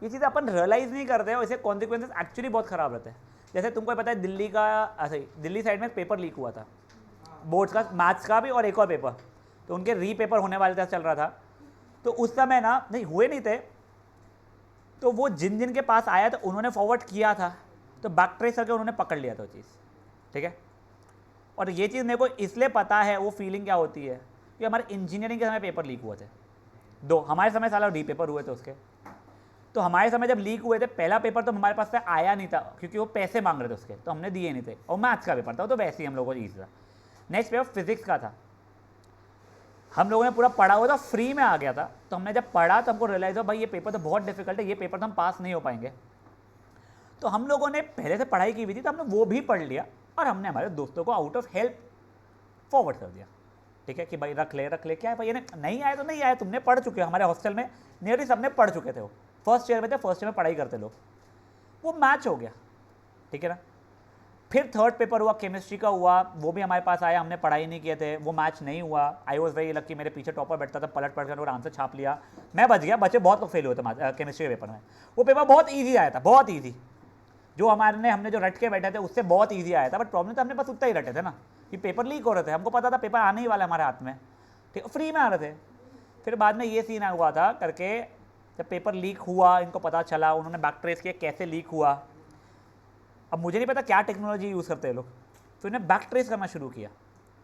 ये चीज़ें अपन रियलाइज़ नहीं करते और इसके कॉन्सिक्वेंसेस एक्चुअली बहुत ख़राब रहते हैं। जैसे तुमको पता है दिल्ली का, ऐसे दिल्ली साइड में पेपर लीक हुआ था, बोर्ड्स का, मैथ्स का भी और एक और पेपर, तो उनके री पेपर होने वाले था, चल रहा था। तो उस समय ना नहीं हुए नहीं थे, तो वो जिन जिन के पास आया तो उन्होंने फॉरवर्ड किया था, तो बैक ट्रेस करके उन्होंने पकड़ लिया था वो चीज़, ठीक है। और ये चीज़ मेरे को इसलिए पता है वो फीलिंग क्या होती है कि हमारे इंजीनियरिंग के समय पेपर लीक हुए थे, दो हमारे समय साला री पेपर हुए थे उसके। तो हमारे समय जब लीक हुए थे, पहला पेपर तो हमारे पास से आया नहीं था क्योंकि वो पैसे मांग रहे थे उसके, तो हमने दिए नहीं थे, और मैथ्स का पेपर था तो वैसे ही हम लोगों को ईजी था। नेक्स्ट पेपर फिजिक्स का था, हम लोगों ने पूरा पढ़ा हुआ था, फ्री में आ गया था, तो हमने जब पढ़ा तो हमको रियलाइज हुआ भाई ये पेपर तो बहुत डिफिकल्ट है, ये पेपर तो हम पास नहीं हो पाएंगे। तो हम लोगों ने पहले से पढ़ाई की हुई थी, तो हमने वो भी पढ़ लिया और हमने हमारे दोस्तों को आउट ऑफ हेल्प फॉरवर्ड कर दिया, ठीक है, कि भाई रख ले क्या है भाई, ये नहीं आया तो नहीं आया, तुमने पढ़ चुके हो। हमारे हॉस्टल में नियरली सबने पढ़ चुके थे, वो फर्स्ट ईयर में थे, फर्स्ट ईयर में पढ़ाई करते लोग, वो मैच हो गया, ठीक है ना। फिर थर्ड पेपर हुआ, केमिस्ट्री का हुआ, वो भी हमारे पास आया, हमने पढ़ाई नहीं किए थे, वो मैच नहीं हुआ। आई वॉज वेरी लकी, मेरे पीछे टॉपर बैठता था, पलट पढ़ कर और आंसर छाप लिया, मैं बच गया, बच्चे बहुत लोग फेल हुए थे केमिस्ट्री के पेपर में। वो पेपर बहुत ईजी आया था, बहुत ईजी, जो हमने जो रट के बैठे थे उससे बहुत ईजी आया था, बट प्रॉब्लम तो हमने बस उतना ही रटे थे ना कि पेपर लीक हो रहे थे, हमको पता था पेपर आने ही वाला है हमारे हाथ में, ठीक, फ्री में आ रहे थे। फिर बाद में ये सीन हुआ था करके, जब पेपर लीक हुआ, इनको पता चला, उन्होंने बैक ट्रेस किया कैसे लीक हुआ। अब मुझे नहीं पता क्या टेक्नोलॉजी यूज़ करते हैं लोग, तो इन्हें बैक ट्रेस करना शुरू किया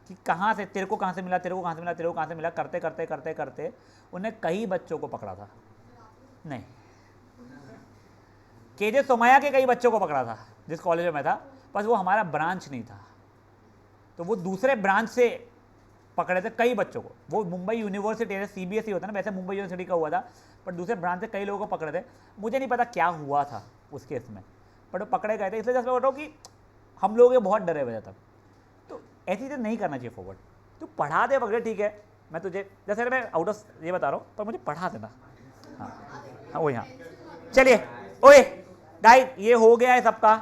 कि कहाँ से, तेरे को कहाँ से मिला, तेरे को कहाँ से मिला, तेरे को कहाँ से मिला, करते करते करते करते उन्हें कई बच्चों को पकड़ा था, नहीं केजे सोमैया के कई बच्चों को पकड़ा था जिस कॉलेज में मैं था, बस वो हमारा ब्रांच नहीं था, तो वो दूसरे ब्रांच से पकड़े थे कई बच्चों को। वो मुंबई यूनिवर्सिटी है, CBSE होता है ना, वैसे मुंबई यूनिवर्सिटी का हुआ था, पर दूसरे ब्रांच से कई लोगों को पकड़े थे। मुझे नहीं पता क्या हुआ था उस केस में, बट वो पकड़े गए थे। इसलिए जैसे बोल रहा हूँ कि हम लोग ये बहुत डरे हुए थे तब, तो ऐसी चीज़ नहीं करना चाहिए फॉरवर्ड। तू पढ़ा दे वगैरह ठीक है, मैं तुझे जैसे मैं आउट ऑफ ये बता रहा हूँ, पर मुझे पढ़ा देना। हाँ हाँ वही, हाँ चलिए, ओए गाइस ये हो गया है सबका।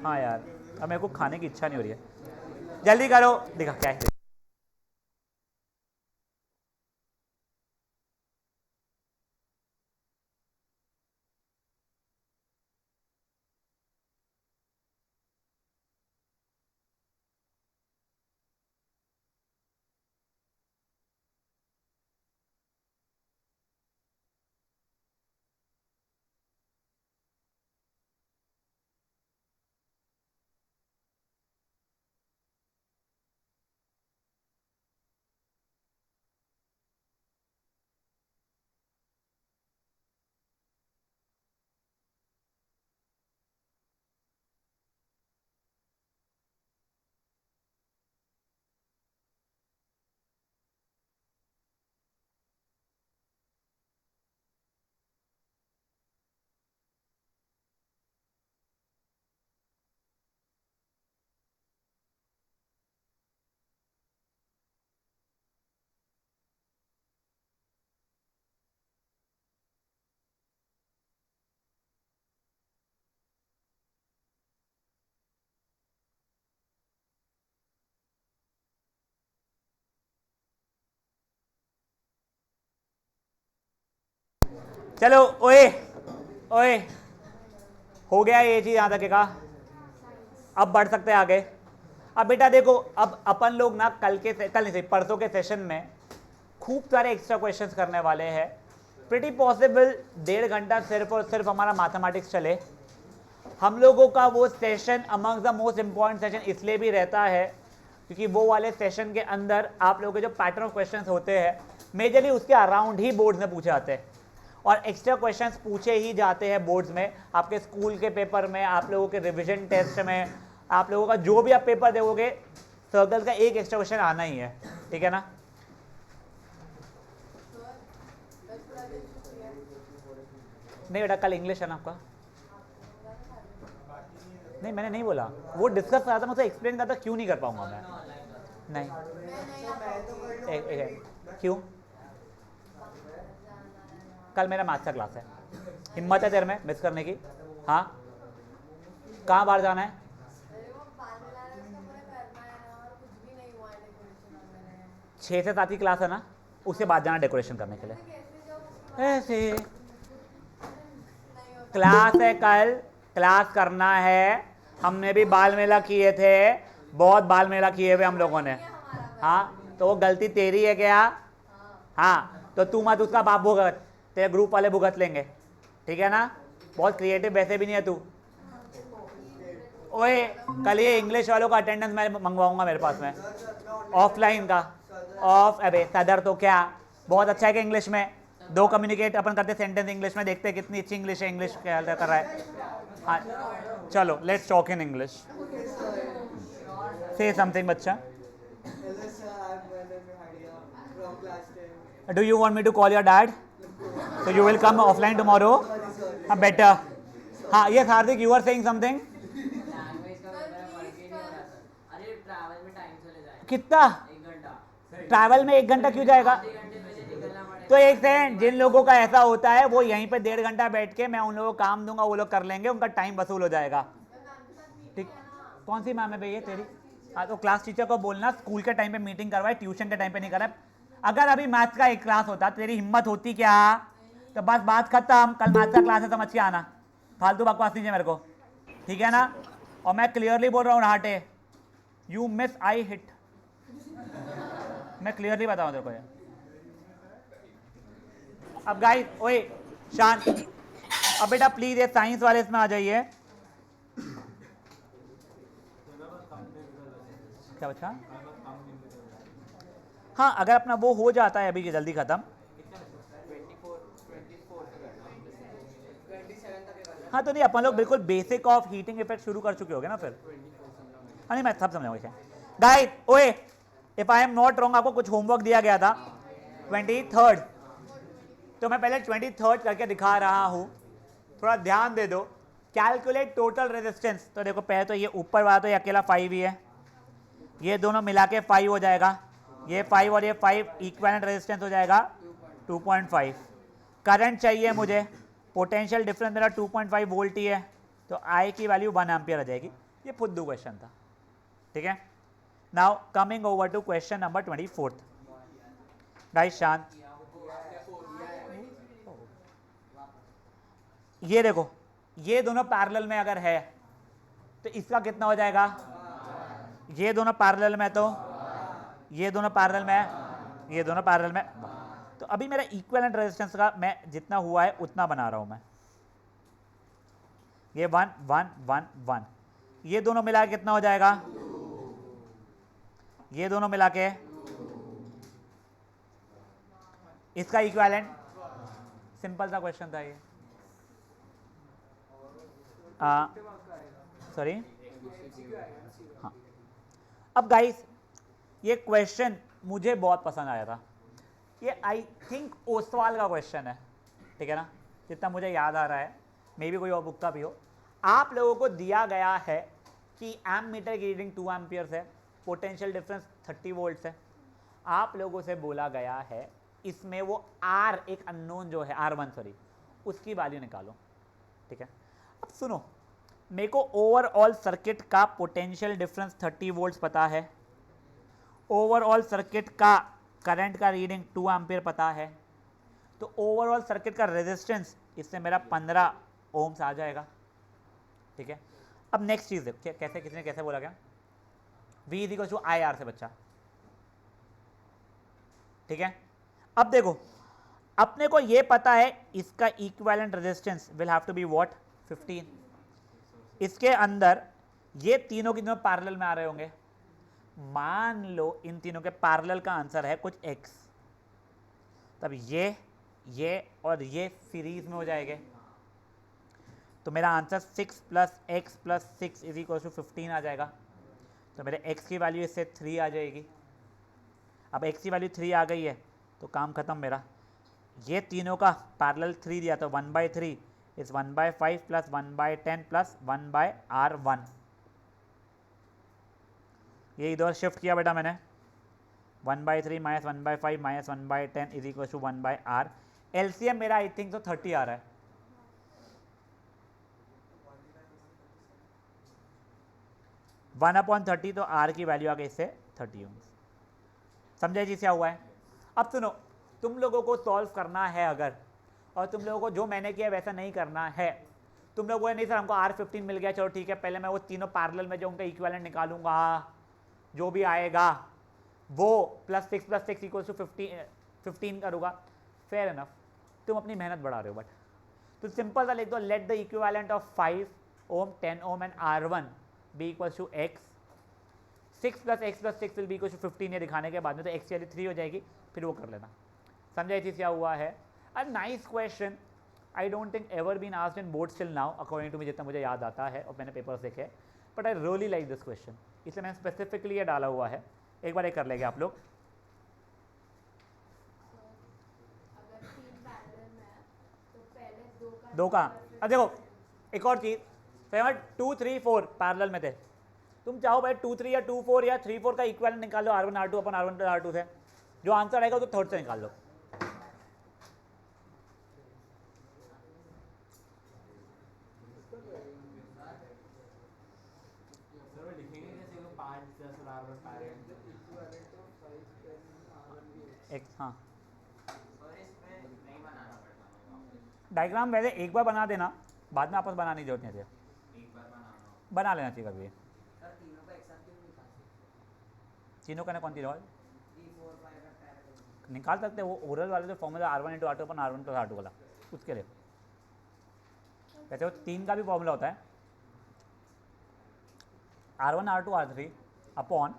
हाँ यार अब मेरे को खाने की इच्छा नहीं हो रही है, जल्दी करो, दिखा क्या है। चलो ओए ओए, हो गया ये चीज यहां तक का, अब बढ़ सकते हैं आगे। अब बेटा देखो, अब अपन लोग ना कल नहीं सही परसों के सेशन में खूब सारे एक्स्ट्रा क्वेश्चंस करने वाले हैं। प्रिटी पॉसिबल 1.5 घंटा सिर्फ और सिर्फ हमारा मैथमेटिक्स चले। हम लोगों का वो session among the most important session इसलिए भी रहता है क्योंकि वो वाले सेशन के अंदर आप लोगों के जो पैटर्न ऑफ क्वेश्चंस होते हैं मेजरली उसके अराउंड ही बोर्ड्स में पूछे जाते हैं, और एक्स्ट्रा क्वेश्चंस पूछे ही जाते हैं बोर्ड्स में। आपके स्कूल के पेपर में, आप लोगों के रिविजन टेस्ट में, आप लोगों का जो भी आप पेपर दोगे, सर्कल का एक एक्स्ट्रा क्वेश्चन आना ही है, ठीक है ना। नहीं बेटा, कल इंग्लिश है ना आपका? नहीं मैंने नहीं बोला, वो डिस्कस करा था, मैं उसे एक्सप्लेन करता, क्यों नहीं कर पाऊंगा मैं? नहीं क्यों? कल मेरा मैथ्स का क्लास है, हिम्मत है तेरे में मिस करने की? हाँ, कहाँ बाहर जाना है? 6 से 7 की क्लास है ना, उसके बाद जाना डेकोरेशन करने के लिए। ऐसे क्लास है कल, क्लास करना है। हमने भी बाल मेला किए थे, बहुत बाल मेला किए हुए हम लोगों ने। हाँ, तो वो गलती तेरी है क्या? हाँ, तो तू मत उसका बाप भुगत, तेरे ग्रुप वाले भुगत लेंगे, ठीक है ना। बहुत क्रिएटिव वैसे भी नहीं है तू। ओए, कल ये इंग्लिश वालों का अटेंडेंस मैं मंगवाऊंगा मेरे पास में, ऑफलाइन का। अबे सदर तो क्या बहुत अच्छा है कि इंग्लिश में 2 कम्युनिकेट अपन करते सेंटेंस इंग्लिश में, देखते हैं कितनी अच्छी इंग्लिश है, इंग्लिश क्या कर रहा है। हाँ चलो, let's talk in English. Say something बच्चा। Do you want me to call your dad? So you will come offline tomorrow? Better. हाँ, yes Hardik, you are saying something? कितना? ट्रैवल में 1 घंटा क्यों जाएगा? तो एक सेकंड, जिन लोगों का ऐसा होता है वो यहीं पे 1.5 घंटा बैठ के मैं उन लोगों को काम दूंगा, वो लोग कर लेंगे, उनका टाइम वसूल हो जाएगा। ठीक, कौन सी मैम है भैया तेरी? हाँ, तो क्लास टीचर को बोलना स्कूल के टाइम पे मीटिंग करवाए, ट्यूशन के टाइम पे नहीं कराए। अगर अभी मैथ्स का एक क्लास होता, तेरी हिम्मत होती क्या तो बस बात खत्म, कल मैथ्स का क्लास है, समझ के आना, फालतू बकवास नहीं है मेरे को, ठीक है ना। और मैं क्लियरली बोल रहा हूँ राटे, यू मिस आई हिट, मैं क्लियरली बताऊँ तेरे को ये। अब गाइस, ओए शांत, अब बेटा प्लीज ये साइंस वाले इसमें आ जाइए। क्या बच्चा? हाँ, अगर अपना वो हो जाता है अभी जल्दी खत्म। हाँ, तो नहीं अपन लोग बिल्कुल बेसिक ऑफ हीटिंग इफेक्ट शुरू कर चुके होगे ना फिर। हाँ नहीं, मैं सब समझाऊंगा। गाइस ओए, if I am not wrong, आपको कुछ होमवर्क दिया गया था 23rd, तो मैं पहले 23rd करके दिखा रहा हूँ, थोड़ा ध्यान दे दो। कैलकुलेट टोटल रेजिस्टेंस, तो देखो पहले तो ये ऊपर वाला तो ये अकेला 5 ही है, ये दोनों मिला के 5 हो जाएगा, ये 5 और ये 5 इक्विवेलेंट रेजिस्टेंस हो जाएगा 2.5। करंट चाहिए मुझे, पोटेंशियल डिफरेंस मेरा 2.5 वोल्ट ही है, तो आई की वैल्यू 1 एम्पियर आ जाएगी। ये फुद्दू क्वेश्चन था, ठीक है। Now coming over to question number 24। Guys शांत, ये देखो, ये दोनों पैरेलल में अगर है तो इसका कितना हो जाएगा? ये दोनों पैरेलल में, तो ये दोनों पैरेलल में, ये दोनों पैरेलल में। तो अभी मेरा इक्विवेलेंट रेजिस्टेंस का मैं जितना हुआ है उतना बना रहा हूं मैं। ये 1 1 1 1, ये दोनों मिला के कितना हो जाएगा? ये दोनों मिला के इसका इक्विवेलेंट। सिंपल सा क्वेश्चन था ये। सॉरी, हाँ। अब गाइस, ये क्वेश्चन मुझे बहुत पसंद आया था, ये आई थिंक ओसवाल का क्वेश्चन है, ठीक है ना, जितना मुझे याद आ रहा है, मे बी कोई और बुक का भी हो। आप लोगों को दिया गया है कि एम मीटर की रीडिंग 2 एम्पियर्स है, पोटेंशियल डिफरेंस 30 वोल्ट्स है। आप लोगों से बोला गया है इसमें वो आर, एक अननोन जो है R1 सॉरी, उसकी वैल्यू निकालो, ठीक है। अब सुनो, मेरे को ओवरऑल सर्किट का पोटेंशियल डिफरेंस 30 वोल्ट्स पता है, ओवरऑल सर्किट का करंट का रीडिंग 2 एम्पियर पता है, तो ओवरऑल सर्किट का रेजिस्टेंस इससे मेरा 15 ओम्स आ जाएगा, ठीक है। अब नेक्स्ट चीज़ है, कैसे किसी ने कैसे बोला क्या, V equal to I R से बच्चा, ठीक है। अब देखो अपने को ये पता है इसका equivalent resistance will have to be what 15, इसके अंदर ये तीनों के तीनों पैरेलल में आ रहे होंगे, मान लो इन तीनों के पैरेलल का आंसर है कुछ x, तब ये और ये सीरीज में हो जाएंगे, तो मेरा आंसर 6 + x + 6 = 15 आ जाएगा। तो मेरे x की वैल्यू इससे 3 आ जाएगी। अब x की वैल्यू 3 आ गई है तो काम खत्म मेरा। ये तीनों का पैरेलल 3 दिया तो 1/3 इज 1/5 + 1/10 + 1/r1। ये इधर शिफ्ट किया बेटा मैंने, 1/3 - 1/5 - 1/10 = 1/r। एलसीएम मेरा आई थिंक तो 30 आ रहा है। वन अपॉन 30 तो r की वैल्यू आ गई इससे 30 ओम्स। समझे जी क्या हुआ है। अब सुनो, तुम लोगों को सॉल्व करना है अगर, और तुम लोगों को जो मैंने किया वैसा नहीं करना है, तुम लोगों को नहीं सर हमको R15 मिल गया, चलो ठीक है पहले मैं वो तीनों पैरेलल में जो उनका इक्विवेलेंट निकालूंगा, जो भी आएगा वो +6 + 6 = 15 करूँगा, फेयर इनफ, तुम अपनी मेहनत बढ़ा रहे हो। बट तो सिंपल सा लिख दो, let the equivalent of 5 ohm 10 ohm and R1 be equal to x, 6 + x + 6 will be equal to 15। ये दिखाने के बाद में तो x की वैल्यू 3 हो जाएगी, फिर वो कर लेना। समझा ये चीज़ क्या हुआ है। A nice question, I don't think ever been asked in board still now according to me, जितना मुझे याद आता है और मैंने पेपर्स देखे, but I really like this question, इसलिए मैंने स्पेसिफिकली ये डाला हुआ है। एक बार ये कर लेंगे आप लोग। दो का, अब देखो एक और चीज़, 7 2 3 4 पैरेलल में थे, तुम चाहो भाई 2 3 या 2 4 या 3 4 का इक्विवेलेंट निकाल लो R1 R2 अपन R1 + R2 से, जो आंसर आएगा तो थर्ड से निकाल लो। एक हाँ डायग्राम वैसे एक बार बना देना, बाद में आपस बनाने की जरूरत नहीं है, बना लेना चाहिए कभी। तीनों का ना कौन सी रोल निकाल सकते हैं, वो ओरल वाले जो फॉर्मूला R1 × R2 अपन R1 + R2 वाला, उसके लिए वैसे वो 3 का भी फॉर्मूला होता है, R1 R2 R3 upon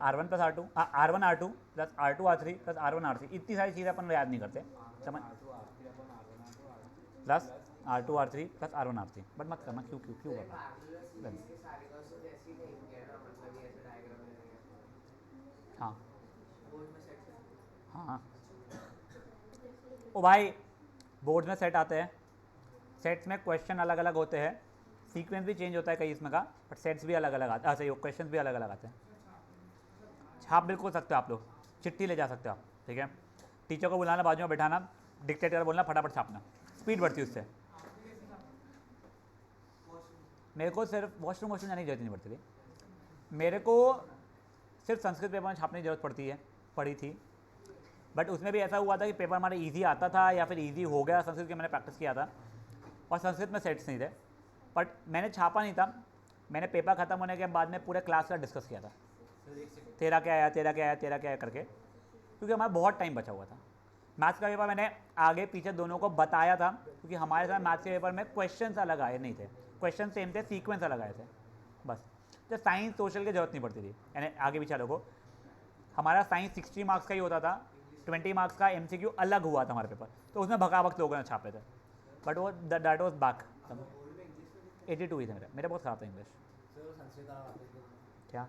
R1 + R2 R1 R2 + R2 R3 + R1 R3। इतनी सारी चीज़ें अपन याद नहीं करते, समझ, plus R2 R3 + R1 R3, but मत करना, क्यों क्यों क्यों करना। हाँ हाँ ओ भाई, बोर्ड में सेट आते हैं, सेट्स में क्वेश्चन अलग अलग होते हैं, सीक्वेंस भी चेंज होता है कई इसमें का, बट सेट्स भी अलग अलग आते हैं, सही क्वेश्चन भी अलग अलग आते हैं। छाप बिल्कुल सकते हो आप लोग, चिट्ठी ले जा सकते हो आप, ठीक है। टीचर को बुलाना, बाजू में बैठाना, डिक्टेटर बोलना, फटाफट छापना, स्पीड बढ़ती है उससे। मेरे को सिर्फ वॉशरूम जाने की जरूरत नहीं पड़ती थी, मेरे को सिर्फ संस्कृत पेपर में छापने की जरूरत पड़ी थी, बट उसमें भी ऐसा हुआ था कि पेपर हमारा इजी आता था या फिर इजी हो गया संस्कृत के, मैंने प्रैक्टिस किया था और संस्कृत में सेट्स नहीं थे, बट मैंने छापा नहीं था, मैंने पेपर ख़त्म होने के बाद में पूरे क्लास का डिस्कस किया था, तेरा क्या आया, तेरा क्या आया, तेरा क्या आया करके, क्योंकि हमारा बहुत टाइम बचा हुआ था। मैथ्स का पेपर मैंने आगे पीछे दोनों को बताया था, क्योंकि हमारे साथ मैथ्स के पेपर में क्वेश्चन अलग आए नहीं थे, क्वेश्चन सेम थे, सीक्वेंस अलग आए थे बस। तो साइंस सोशल की जरूरत नहीं पड़ती थी, यानी आगे पीछे लोगों को। हमारा साइंस 60 मार्क्स का ही होता था, 20 मार्क्स का MCQ अलग हुआ था हमारा पेपर, तो उसमें भगाभक्त लोगों ने छापे थे, बट वो दैट वाज बैक। 82 ही थे मेरे बहुत ख़राब था इंग्लिश। क्या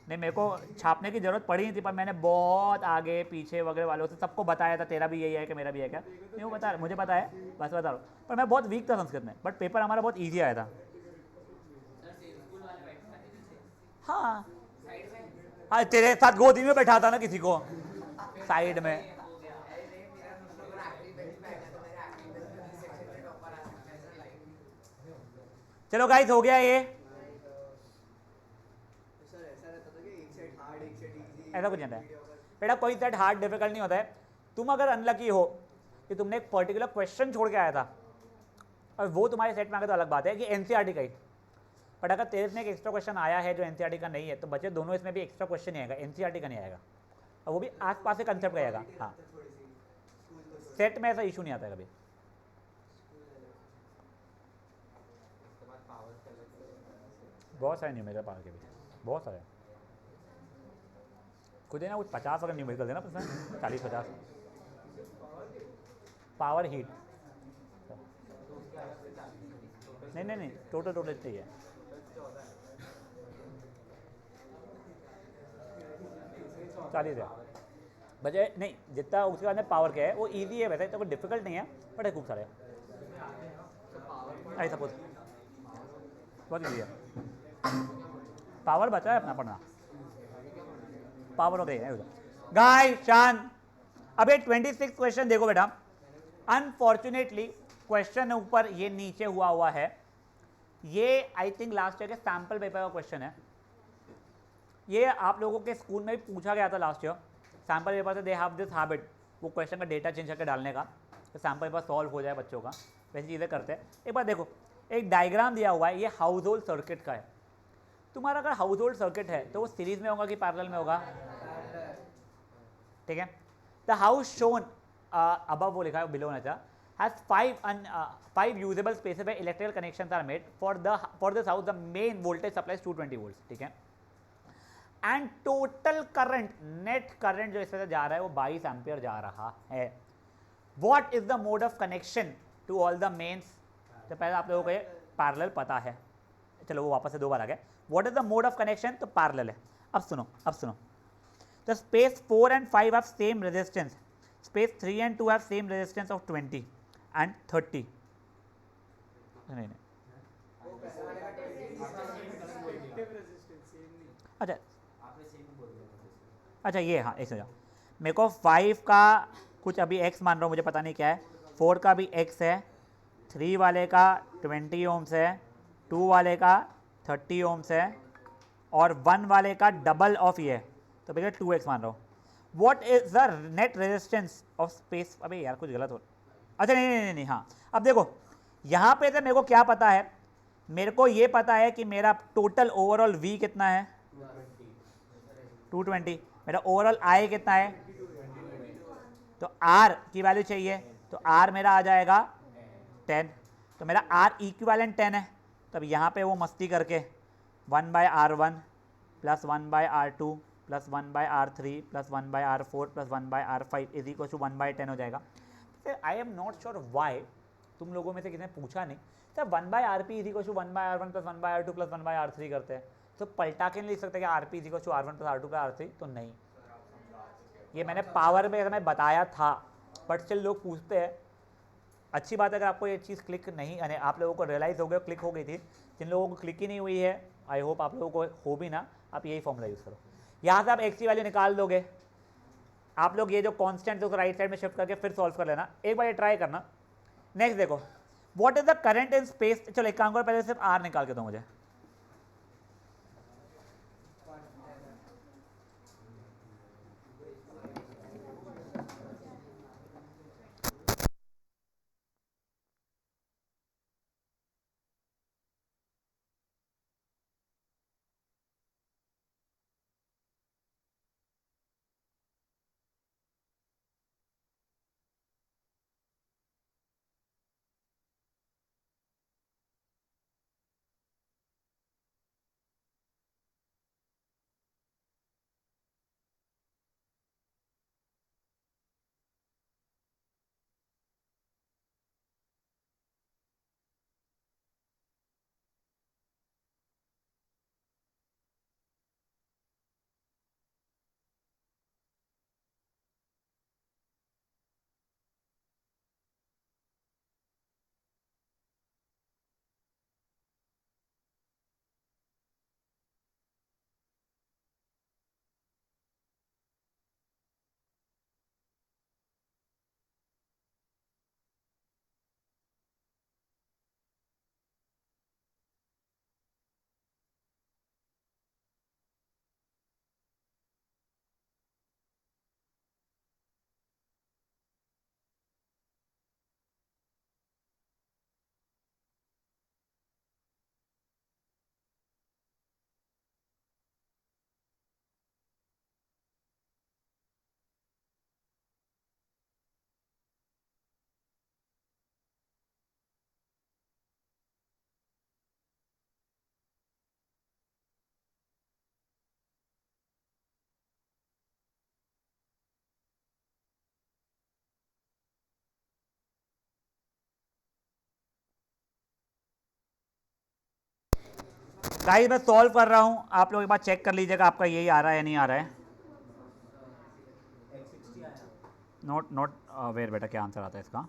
नहीं, मेरे को छापने की ज़रूरत पड़ी नहीं थी, पर मैंने बहुत आगे पीछे वगैरह वालों से सबको बताया था, तेरा भी यही है कि मेरा भी है क्या, नहीं वो बता, मुझे पता है, बस बता रहा हूँ, पर मैं बहुत वीक था संस्कृत में, बट पेपर हमारा बहुत ईजी आया था। हाँ हाँ, तेरे साथ गोदी में बैठा था ना किसी को साइड में। चलो गाइस, हो गया ये, ऐसा कुछ नहीं है बेटा, कोई सेट हार्ड डिफिकल्ट नहीं होता है। तुम अगर अनलकी हो, कि तुमने एक पर्टिकुलर क्वेश्चन छोड़ के आया था और वो तुम्हारे सेट में आ गया तो अलग बात है कि एनसीईआरटी का ही। बट अगर तेरे में एक एक्स्ट्रा क्वेश्चन आया है जो एनसीईआरटी का नहीं है तो बच्चे दोनों इसमें भी एक्स्ट्रा क्वेश्चन ही आएगा, एनसीईआरटी का नहीं आएगा, और वो भी आसपास से कंसेप्ट का आएगा। हाँ, सेट में ऐसा इशू नहीं आता है कभी। बहुत सारे न्यूमेरिकल पावर के भी, बहुत सारे। कुछ देना कुछ 50 अगर न्यूमेरिकल देना पसंद, 40-50 पावर हीट। नहीं, टोटल चाहिए। चालीस है बचे नहीं, जितना उसके बाद में पावर क्या है वो इजी है, वैसे तो कोई डिफिकल्ट नहीं है, बट है खूब सारे। आई सपोज बहुत इजी है। पावर बचा है अपना पढ़ना, पावर हो गई है गाय शान। अब ये 26 क्वेश्चन देखो बेटा, अनफॉर्चुनेटली क्वेश्चन ऊपर ये नीचे हुआ है, ये आई थिंक लास्ट ईयर के सैम्पल पेपर का क्वेश्चन है। ये आप लोगों के स्कूल में भी पूछा गया था लास्ट ईयर, सैम्पल पेपर से दे हैव दिस हैबिट, वो क्वेश्चन का डेटा चेंज करके डालने का, तो सैम्पल पेपर सॉल्व हो जाए बच्चों का, वैसी चीज़ें करते हैं। एक बार देखो, एक डायग्राम दिया हुआ है, ये हाउस होल्ड सर्किट का है। तुम्हारा अगर हाउस होल्ड सर्किट है तो वो सीरीज में होगा कि पैरेलल में होगा? ठीक है। द हाउस शोन अबव, वो लिखा है बिलो ना था, has five usable spaces where electrical connections are made. For this house the main voltage supply is 220 volts, ठीक है। And total current, net current जो इसमें से जा रहा है वो 22 एम्पियर जा रहा है। What is the mode of connection to all the mains? तो पहले आप लोगों को ये पैरेलल पता है, चलो वो वापस से 2 बार आ गया। What is the mode of connection? तो पैरेलल है। अब सुनो, the space 4 and 5 have same resistance, space 3 and 2 have same resistance of 20 and 30। नहीं, अच्छा ये, हाँ एक सेकंड, मेरे को 5 का कुछ अभी x मान रहा हूँ, मुझे पता नहीं क्या है, 4 का भी x है, 3 वाले का 20 ओम्स है, 2 वाले का 30 ओम्स है, और 1 वाले का डबल ऑफ ये है, तो भैया 2x मान रहा हूँ। What is the net resistance of space? अबे यार कुछ गलत हो, अच्छा नहीं, हाँ अब देखो यहाँ पे तो मेरे को क्या पता है, मेरे को ये पता है कि मेरा टोटल ओवरऑल V कितना है, 220। मेरा ओवरऑल I कितना है, तो R की वैल्यू चाहिए, तो R मेरा आ जाएगा 10, तो मेरा R इक्विवेलेंट 10 है। तब यहाँ पे वो मस्ती करके 1/R1 plus 1/R2 plus 1/R3 plus 1/R4 plus 1/R5 is equal to 1/10 हो जाएगा। फिर I am not sure why, तुम लोगों में से किसी ने पूछा नहीं, sir 1/RP is equal to 1/R1 plus 1/R2 plus 1/R3 करते हैं, तो पलटा के नहीं लिख सकते कि RP is equal to R1 plus R2 plus R3? तो नहीं, ये मैंने पावर में मैं बताया था, बट स्टिल लोग पूछते हैं। अच्छी बात है अगर आपको ये चीज़ क्लिक नहीं, यानी आप लोगों को रियलाइज़ हो गया, क्लिक हो गई थी। जिन लोगों को क्लिक ही नहीं हुई है, आई होप आप लोगों को हो भी ना, आप यही फॉर्मूला यूज़ करो। यहाँ से आप x की वैल्यू निकाल दोगे, आप लोग ये जो कॉन्स्टेंट है उसको राइट साइड में शिफ्ट करके फिर सॉल्व कर लेना, एक बार ये ट्राई करना। नेक्स्ट देखो, what is the current in space? चलो एक काम करो, पहले सिर्फ R निकाल के दो मुझे। गाइस मैं सॉल्व कर रहा हूँ, आप लोग एक बार चेक कर लीजिएगा आपका यही आ रहा है या नहीं आ रहा है। नोट वेयर बेटा, क्या आंसर आता है इसका?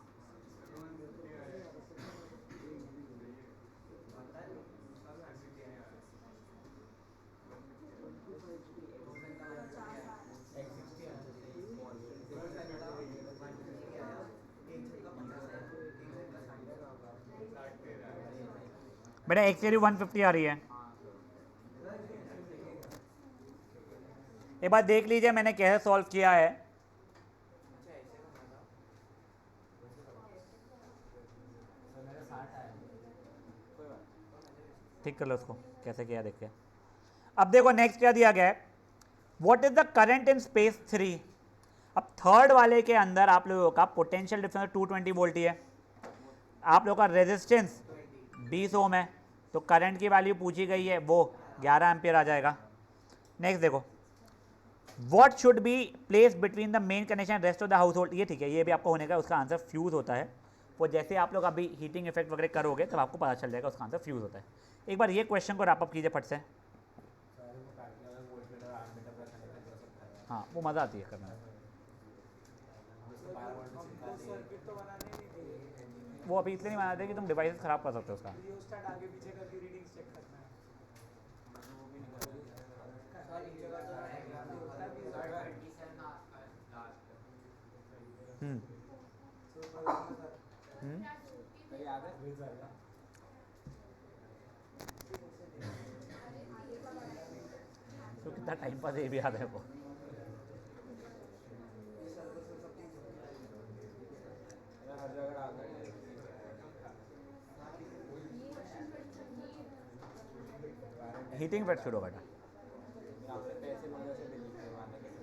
बेटा एक से 150 आ रही है। एक बार देख लीजिए मैंने कैसे सॉल्व किया है। ठीक कर लो उसको, कैसे किया देखिए। अब देखो नेक्स्ट क्या दिया गया है, what is the current in space 3। अब थर्ड वाले के अंदर आप लोगों का पोटेंशियल डिफरेंस 220 वोल्ट ही है, आप लोगों का रेजिस्टेंस 20 ओम है, तो करंट की वैल्यू पूछी गई है वो 11 एम्पियर आ जाएगा। नेक्स्ट देखो, what should be place between the main connection rest of the house hold. ये ठीक है, ये भी आपको होने का, उसका आंसर फ्यूज होता है। वो जैसे आप लोग अभी हीटिंग इफेक्ट वगैरह करोगे तब आपको पता चल जाएगा उसका आंसर फ्यूज होता है। एक बार ये क्वेश्चन को रैप अप कीजिए फट से। हाँ वो मज़ा आती है करने में। वो अभी इसलिए नहीं बनाते कि तुम डिवाइस खराब कर सकते हो उसका। तो कितना टाइम पास ये भी याद है वो। हीटिंग इफेक्ट शुरू होगा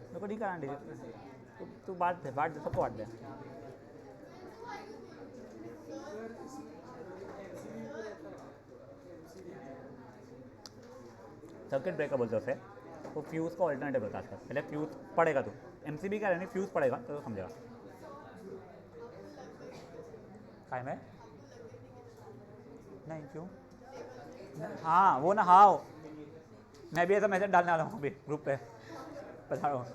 मेरे को नहीं कराना, तू बांट दे सबको बांट दे। सर्किट ब्रेकर बोलते हैं उसे, वो फ्यूज़ का ऑल्टरनेटिव होता है। पहले फ्यूज़ पड़ेगा, तो एमसीबी का नहीं फ्यूज़ पड़ेगा तो समझेगा। काय में नहीं क्यों? हाँ वो ना, हाँ मैं भी ऐसा मैसेज डालने वाला हूँ अभी ग्रुप पे, बता रहा हूँ।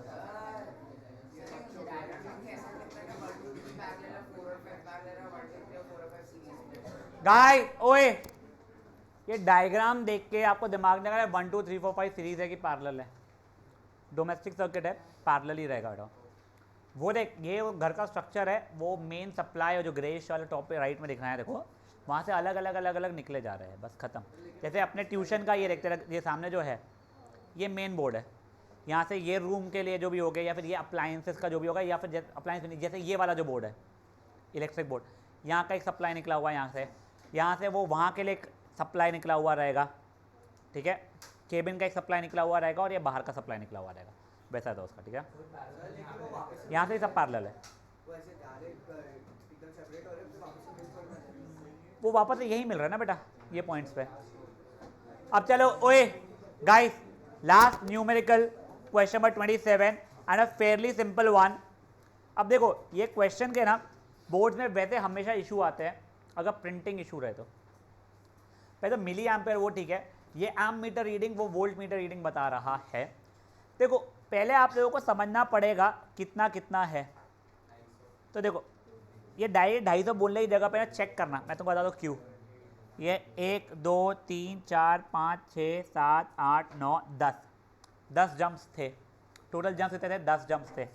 गाय ओए, ये डायग्राम देख के आपको दिमाग में लगा 1 2 3 4 5 सीरीज है कि पैरेलल है। डोमेस्टिक सर्किट है, पैरेलल ही रहेगा बेटा। वो देख, ये वो घर का स्ट्रक्चर है, वो मेन सप्लाई और जो ग्रेइश वाले टॉप पे राइट में दिख रहा है देखो, वहाँ से अलग अलग निकले जा रहे हैं, बस खत्म। जैसे अपने ट्यूशन का ये देखते ये सामने जो है ये मेन बोर्ड है, यहाँ से ये रूम के लिए जो भी हो गया, या फिर ये अप्लायंसेस का जो भी होगा, या फिर अप्लायंस जैसे ये वाला जो बोर्ड है इलेक्ट्रिक बोर्ड, यहाँ का एक सप्लाई निकला हुआ है, यहाँ से वो वहाँ के लिए एक सप्लाई निकला हुआ रहेगा, ठीक है। केबिन का एक सप्लाई निकला हुआ रहेगा और ये बाहर का सप्लाई निकला हुआ रहेगा, वैसा था उसका, ठीक है। यहाँ से ही सब पैरेलल है, वो वापस यही मिल रहा है ना बेटा ये पॉइंट्स पे। अब चलो ओए guys, last numerical question number 27 and a fairly simple one. अब देखो ये क्वेश्चन के ना बोर्ड्स में वैसे हमेशा इशू आते हैं अगर प्रिंटिंग इशू रहे तो। पहले तो मिली एम्पेयर वो ठीक है, ये एम्प मीटर रीडिंग वो वोल्ट मीटर रीडिंग बता रहा है। देखो पहले आप लोगों को समझना पड़ेगा कितना कितना है। तो देखो ये 250 बोलने की जगह पे ना चेक करना, मैं तुमको बता दूँ क्यों। ये 1 2 3 4 5 6 7 8 9 10 जंप्स थे, टोटल जंप्स कितने थे? 10 जंप्स थे,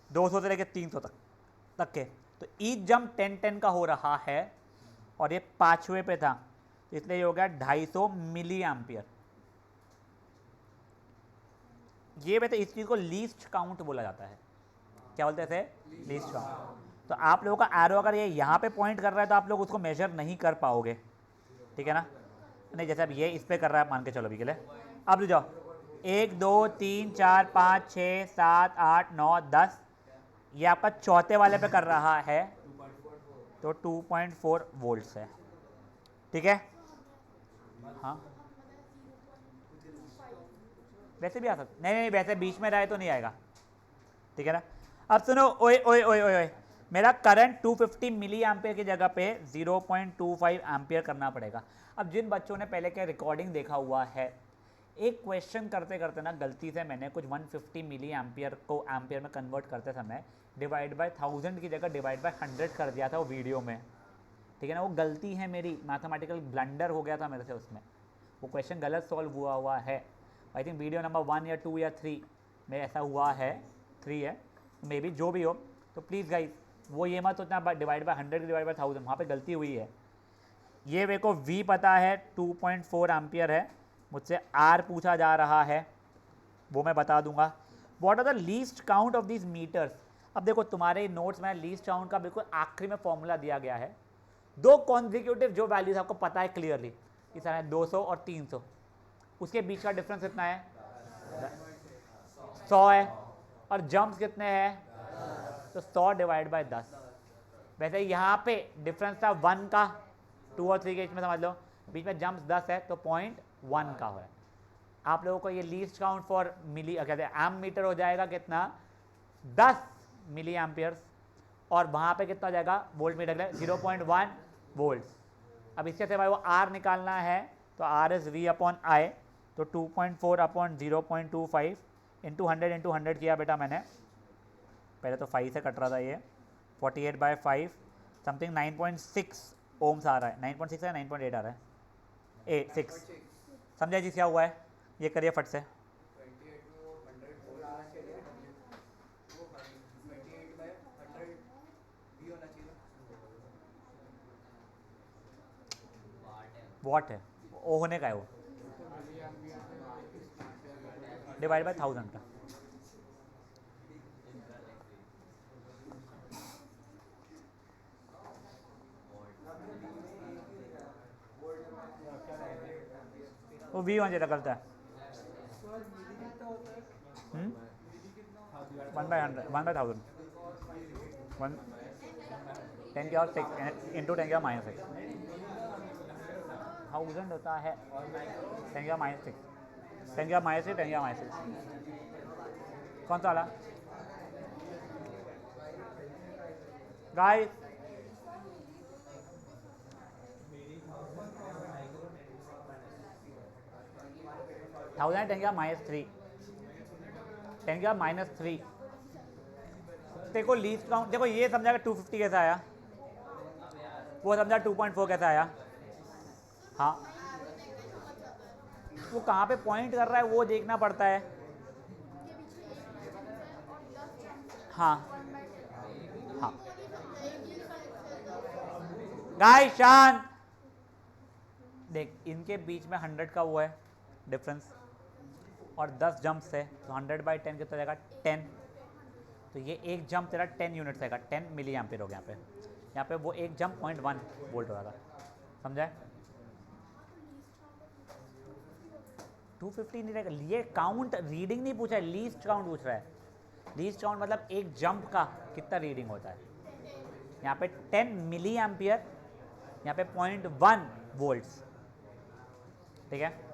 200 से लेकर 300 तक के। तो ईच जंप 10 का हो रहा है और ये 5वें पे था, इसलिए ये हो गया 250 मिली एम्पियर। ये बेटा इस चीज़ को लीस्ट काउंट बोला जाता है। क्या बोलते थे? Least count. तो आप लोगों का एरो अगर ये यहाँ पे पॉइंट कर रहा है तो आप लोग उसको मेजर नहीं कर पाओगे, ठीक है ना। नहीं जैसे अब ये इस पे कर रहा है मान के चलो अभी के लिए। अब ले जाओ 1 2 3 4 5 6 7 8 9 10, ये आपका चौथे वाले पे कर रहा है तो 2.4 वोल्ट्स है, ठीक है। हाँ वैसे भी आ सकता, नहीं वैसे बीच में रहे तो नहीं आएगा, ठीक है ना। अब सुनो ओए ओए ओए ओए ओए, मेरा करंट 250 मिली एम्पियर की जगह पे 0.25 एम्पियर करना पड़ेगा। अब जिन बच्चों ने पहले के रिकॉर्डिंग देखा हुआ है, एक क्वेश्चन करते करते ना गलती से मैंने कुछ 150 मिली एम्पियर को एम्पियर में कन्वर्ट करते समय डिवाइड बाय 1000 की जगह डिवाइड बाय 100 कर दिया था वो वीडियो में, ठीक है ना। वो गलती है मेरी, मैथमेटिकल ब्लंडर हो गया था मेरे से, उसमें वो क्वेश्चन गलत सॉल्व हुआ है। आई थिंक वीडियो नंबर 1 या 2 या 3 में ऐसा हुआ है, 3 है मे बी, जो भी हो। तो प्लीज़ गाइस वो ये मत सोचना डिवाइड बाय 100 डिवाइड बाय 1000, वहाँ पे गलती हुई है। ये मेरे को V पता है 2.4 एम्पियर है, मुझसे R पूछा जा रहा है, वो मैं बता दूंगा। What are the least count of this meters. अब देखो तुम्हारे नोट्स में लीस्ट काउंट का बिल्कुल आखिरी में फॉर्मूला दिया गया है। दो कॉन्जिक्यूटिव जो वैल्यूज आपको पता है क्लियरली, इस तरह 200 और 300, उसके बीच का डिफरेंस कितना है, 100 है। और जंप्स कितने हैं, तो 100 डिवाइड बाय 10। वैसे यहाँ पे डिफरेंस था 1 का, 2 और 3 के बीच में, समझ लो बीच में जंप्स 10 है तो 0.1 का है। आप लोगों को ये लीस्ट काउंट फॉर मिली कहते हैं एम मीटर हो जाएगा कितना, 10 मिली एम्पियर्स, और वहाँ पे कितना हो जाएगा वोल्ट मीटर, 0.1 वोल्ट्स। अब इसके से भाई वो आर निकालना है, तो R is V upon I, तो 2.4 अपॉन 0.25 इंटू 100 किया बेटा मैंने, पहले तो 5 से कट रहा था ये, 48/5 समथिंग 9.6 ओम्स आ रहा है, 9.6 है 9.8 आ रहा है, 6 समझा जी क्या हुआ है, ये करिए फट से। वॉट है वो होने का है, वो डिवाइड बाय 1000 का। वो वी होना चाहिए करता है 1/100 1/1000 1 10 क्या और 6 इंटू 10 क्या -6 1000 होता है, 10 क्या -6 10 क्या -6 10 क्या -6 कौन सा वाला गाइस, थाउजेंड 10 क्या -3 10 क्या -3। देखो लीस्ट काउंट, देखो ये समझा कि 250 कैसा आया, वो समझा 2.4 कैसा आया। हाँ वो कहाँ पे पॉइंट कर रहा है वो देखना पड़ता है। हाँ हाँ गाइस शांत, देख इनके बीच में 100 का वो है डिफरेंस, और 10 जंप्स है, तो 100/10 कितना जाएगा 10, तो ये एक जंप तेरा 10 यूनिट्स आएगा, 10 मिली एम्पियर हो गया यहाँ पे वो एक जंप 0.1 वोल्ट होगा, समझा। 250 नहीं रहेगा, ये काउंट रीडिंग नहीं पूछा है, लीस्ट काउंट पूछ रहा है। लीस्ट काउंट मतलब एक जंप का कितना रीडिंग होता है। यहाँ पे 10 मिली एम्पियर, यहाँ पे 0.1 वोल्ट्स, ठीक है।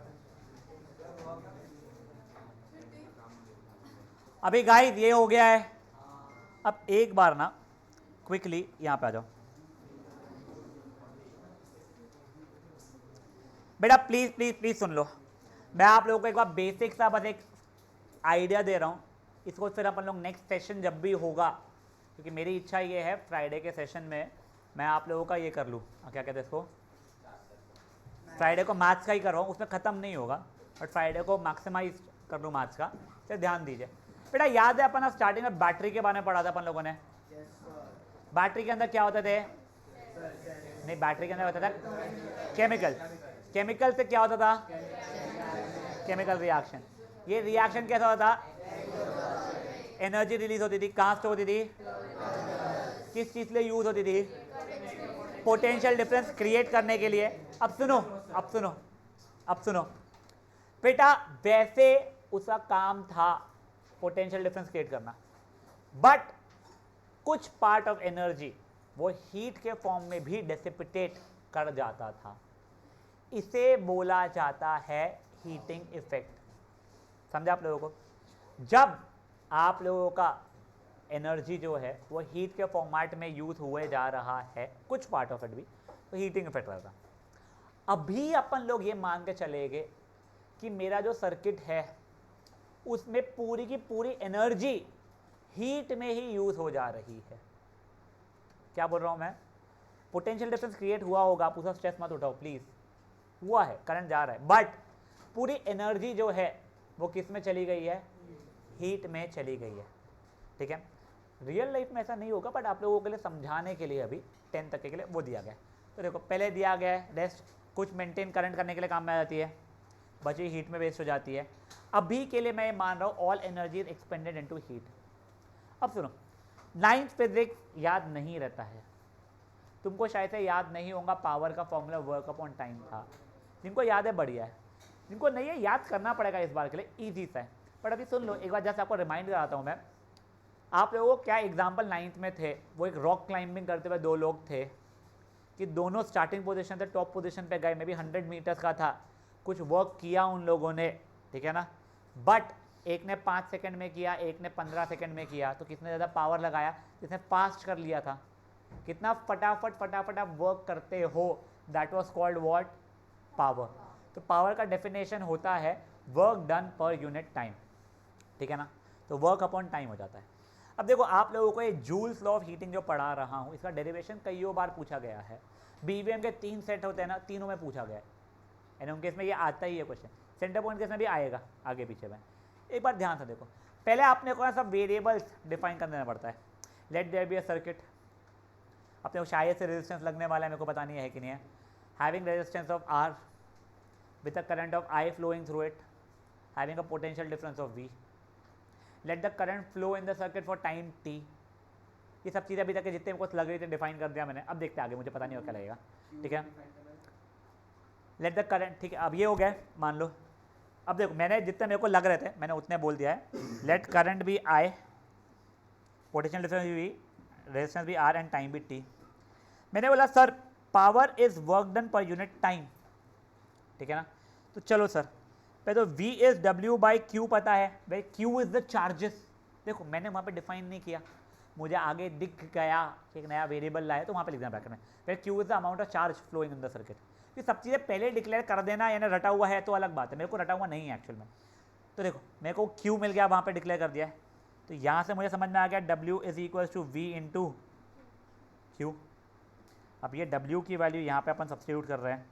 अभी गाइस ये हो गया है। अब एक बार ना क्विकली यहाँ पे आ जाओ बेटा, प्लीज प्लीज प्लीज सुन लो। मैं आप लोगों को एक बार बेसिक सा बस एक आइडिया दे रहा हूँ, इसको फिर अपन लोग नेक्स्ट सेशन जब भी होगा, क्योंकि मेरी इच्छा ये है फ्राइडे के सेशन में मैं आप लोगों का ये कर लूँ, क्या कहते हैं इसको, फ्राइडे को मैथ्स का ही करवाऊँ, उसमें ख़त्म नहीं होगा, बट फ्राइडे को मैक्सिमाइज कर लूँ मैथ्स का। तो ध्यान दीजिए बेटा, याद है अपन स्टार्टिंग में बैटरी के बारे में पढ़ा था अपन लोगों ने। बैटरी के अंदर क्या होते थे, नहीं बैटरी के अंदर होता था केमिकल, केमिकल से क्या होता था, केमिकल रिएक्शन। ये रिएक्शन कैसा होता था, एनर्जी रिलीज होती थी, कहाँ से होती थी, किस चीज के लिए यूज होती थी, पोटेंशियल डिफरेंस क्रिएट करने के लिए। अब सुनो अब सुनो अब सुनो बेटा, वैसे उसका काम था पोटेंशियल डिफरेंस क्रिएट करना, बट कुछ पार्ट ऑफ एनर्जी वो हीट के फॉर्म में भी डिसिपिटेट कर जाता था, इसे बोला जाता है हीटिंग इफेक्ट। समझा आप लोगों को। जब आप लोगों का एनर्जी जो है वो हीट के फॉर्मेट में यूज हुए जा रहा है, कुछ पार्ट ऑफ इट भी तो हीटिंग इफेक्ट रहता। अभी अपन लोग ये मान के चलेंगे कि मेरा जो सर्किट है उसमें पूरी की पूरी एनर्जी हीट में ही यूज हो जा रही है। क्या बोल रहा हूं मैं? पोटेंशियल डिफरेंस क्रिएट हुआ होगा, आप उसका स्ट्रेस मत उठाओ प्लीज, हुआ है, करंट जा रहा है, बट पूरी एनर्जी जो है वो किस में चली गई है? हीट में चली गई है। ठीक है, रियल लाइफ में ऐसा नहीं होगा, बट आप लोगों के लिए समझाने के लिए अभी 10 तक के लिए वो दिया गया है। तो देखो पहले दिया गया है रेस्ट कुछ मेंटेन करंट करने के लिए काम में आ जाती है, बची हीट में वेस्ट हो जाती है। अभी के लिए मैं मान रहा हूँ all energy is expanded into heat. अब सुनो, 9th फिजिक्स याद नहीं रहता है, तुमको शायद से याद नहीं होगा पावर का फॉर्मूला वर्क अपॉन टाइम था। जिनको याद है बढ़िया है, जिनको नहीं है याद करना पड़ेगा इस बार के लिए, ईजी सा है। बट अभी सुन लो एक बार, जैसे आपको रिमाइंड कराता हूँ मैं, आप लोगों को क्या एग्जाम्पल 9th में थे, वो एक रॉक क्लाइंबिंग करते हुए 2 लोग थे कि दोनों स्टार्टिंग पोजीशन से टॉप पोजीशन पे गए, मे बी 100 मीटर्स का था, कुछ वर्क किया उन लोगों ने, ठीक है ना, बट एक ने 5 सेकंड में किया, एक ने 15 सेकंड में किया, तो किसने ज़्यादा पावर लगाया? जिसने फास्ट कर लिया था। कितना फटाफट फटाफट आप वर्क करते हो, that was called what? Power. तो पावर का डेफिनेशन होता है work done per unit time, ठीक है ना, तो वर्क अपॉन टाइम हो जाता है। अब देखो आप लोगों को ये जूल्स लॉ ऑफ हीटिंग जो पढ़ा रहा हूँ, इसका डेरिवेशन कईयों बार पूछा गया है। बीवीएम के 3 सेट होते हैं ना, तीनों में पूछा गया है, एनएम केस में ये आता ही है क्वेश्चन, सेंटर पॉइंट केस में भी आएगा आगे पीछे में। एक बार ध्यान से देखो, पहले आपने कौन सा वेरिएबल्स डिफाइन कर देना पड़ता है। Let there be a circuit, अपने को शायद से रेजिस्टेंस लगने वाला है, मेरे को पता नहीं है कि नहीं है। Having resistance of R with a current of I flowing through it, having a potential difference of V, let the current flow in the circuit for time T. ये सब चीज़ें अभी तक जितने कुछ लग रही थी डिफाइन कर दिया मैंने, अब देखते हैं आगे, मुझे पता नहीं हो क्या लगेगा। ठीक है, लेट द करंट, ठीक है, अब ये हो गया मान लो। अब देखो मैंने जितने मेरे को लग रहे थे मैंने उतने बोल दिया है। लेट करंट भी आई, पोटेंशियल डिफरेंस भी, रेजिस्टेंस भी आर एंड टाइम भी टी। मैंने बोला sir power is work done per unit time, ठीक है ना, तो चलो सर पहले तो V is W by Q पता है भाई, Q इज द चार्जेस। देखो मैंने वहाँ पे डिफाइन नहीं किया, मुझे आगे दिख गया कि एक नया वेरिएबल लाया तो वहाँ पे लिखना ब्रैकेट में, फिर Q is the amount of charge flowing in the circuit. ये सब चीज़ें पहले डिक्लेयर कर देना, यानी रटा हुआ है तो अलग बात है, मेरे को रटा हुआ नहीं है एक्चुअल में। तो देखो मेरे को Q मिल गया, वहाँ पर डिक्लेयर कर दिया है, तो यहाँ से मुझे समझ में आ गया W is equal to V into Q। अब ये W की वैल्यू यहाँ पे अपन सब्स्टिट्यूट कर रहे हैं,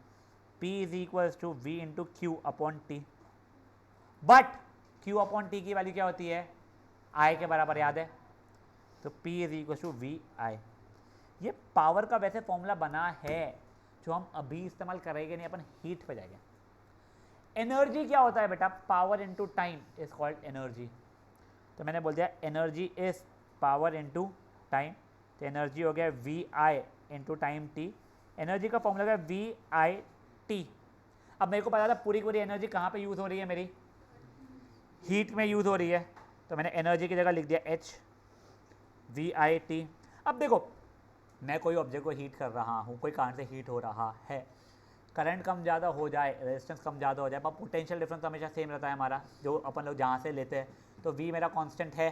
P is equal to V into Q upon T। But Q upon T की वैल्यू क्या होती है? I के बराबर, याद है, तो P is equal to V I. ये पावर का वैसे फॉर्मूला बना है जो हम अभी इस्तेमाल करेंगे नहीं, अपन हीट पे जाएंगे। एनर्जी क्या होता है बेटा? Power into time is called energy. तो मैंने बोल दिया energy is power into time, तो एनर्जी हो गया V I into time T. Energy का फॉर्मूला है वी आई टी। अब मेरे को पता था पूरी पूरी एनर्जी कहाँ पे यूज़ हो रही है, मेरी हीट में यूज़ हो रही है, तो मैंने एनर्जी की जगह लिख दिया एच वी आई टी। अब देखो मैं कोई ऑब्जेक्ट को हीट कर रहा हूँ, कोई कारण से हीट हो रहा है, करंट कम ज़्यादा हो जाए, रेजिस्टेंस कम ज़्यादा हो जाए, पर पोटेंशियल डिफरेंस हमेशा सेम रहता है हमारा, जो अपन लोग जहाँ से लेते हैं। तो V मेरा कांस्टेंट है,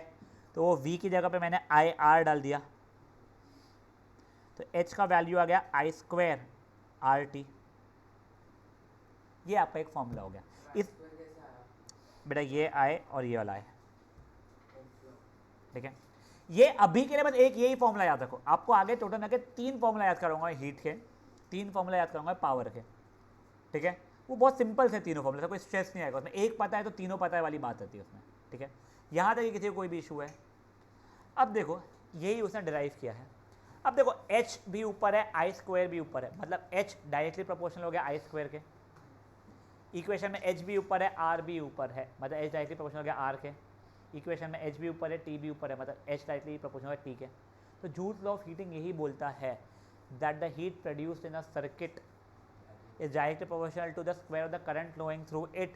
तो वो V की जगह पे मैंने आई आर डाल दिया, तो H का वैल्यू आ गया आई स्क्वायर आर टी। ये आपका एक फॉर्मूला हो गया। इस बेटा ये आए और ये वाला आए, ठीक है। ये अभी के लिए बस एक यही फॉर्मूला याद रखो, आपको आगे टोटल में 3 फॉर्मूला याद कराऊंगा हीट के, 3 फॉर्मूला याद कराऊंगा पावर के, ठीक है। वो बहुत सिंपल से तीनों फॉर्मूला, कोई स्ट्रेस नहीं आएगा उसमें, एक पता है तो तीनों पता है वाली बात होती है उसमें, ठीक है। यहाँ तक किसी को कोई भी इशू है। अब देखो यही उसने डिराइव किया है। अब देखो H भी ऊपर है, आई स्क्वायर भी ऊपर है, मतलब H डायरेक्टली प्रोपोर्शनल हो गया आई स्क्वायर के। इक्वेशन में H भी ऊपर है, R भी ऊपर है, मतलब H डायरेक्टली प्रोपोर्शनल हो गया R के। इक्वेशन में H भी ऊपर है, T भी ऊपर है, मतलब H डायरेक्टली प्रोपोर्शनल है T के। तो जूल्स लॉ ऑफ हीटिंग यही बोलता है that the heat produced in a circuit is directly proportional to the square of the current flowing through it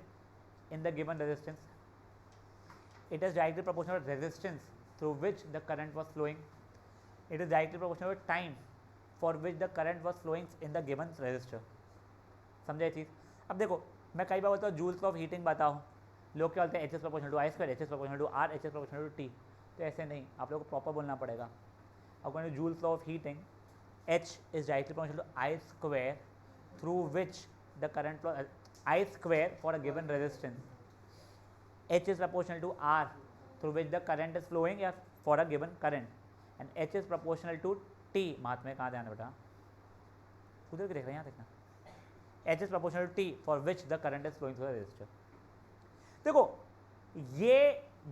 in the given resistance. It is directly proportional to resistance through which the current was flowing. It is directly proportional to time for which the current was flowing in the given resistor. समझे चीज़? अब देखो मैं कई बार बोलता हूँ जूल्स ऑफ हीटिंग बताओ, लोग क्या बोलते हैं H is proportional to I square, H is proportional to R, H is proportional to T। तो ऐसे नहीं, आप लोगों को प्रॉपर बोलना पड़ेगा। According to Joule's law of heating, H is directly proportional to I square through which the current flow, I square for a given resistance, H is proportional to R through which the current is flowing या for a given current, and H is proportional to T, माथ में कहाँ ध्यान बेटा, उधर की देख रहे हैं, यहाँ देखना, H is proportional to T for which the current is flowing through the resistor। देखो ये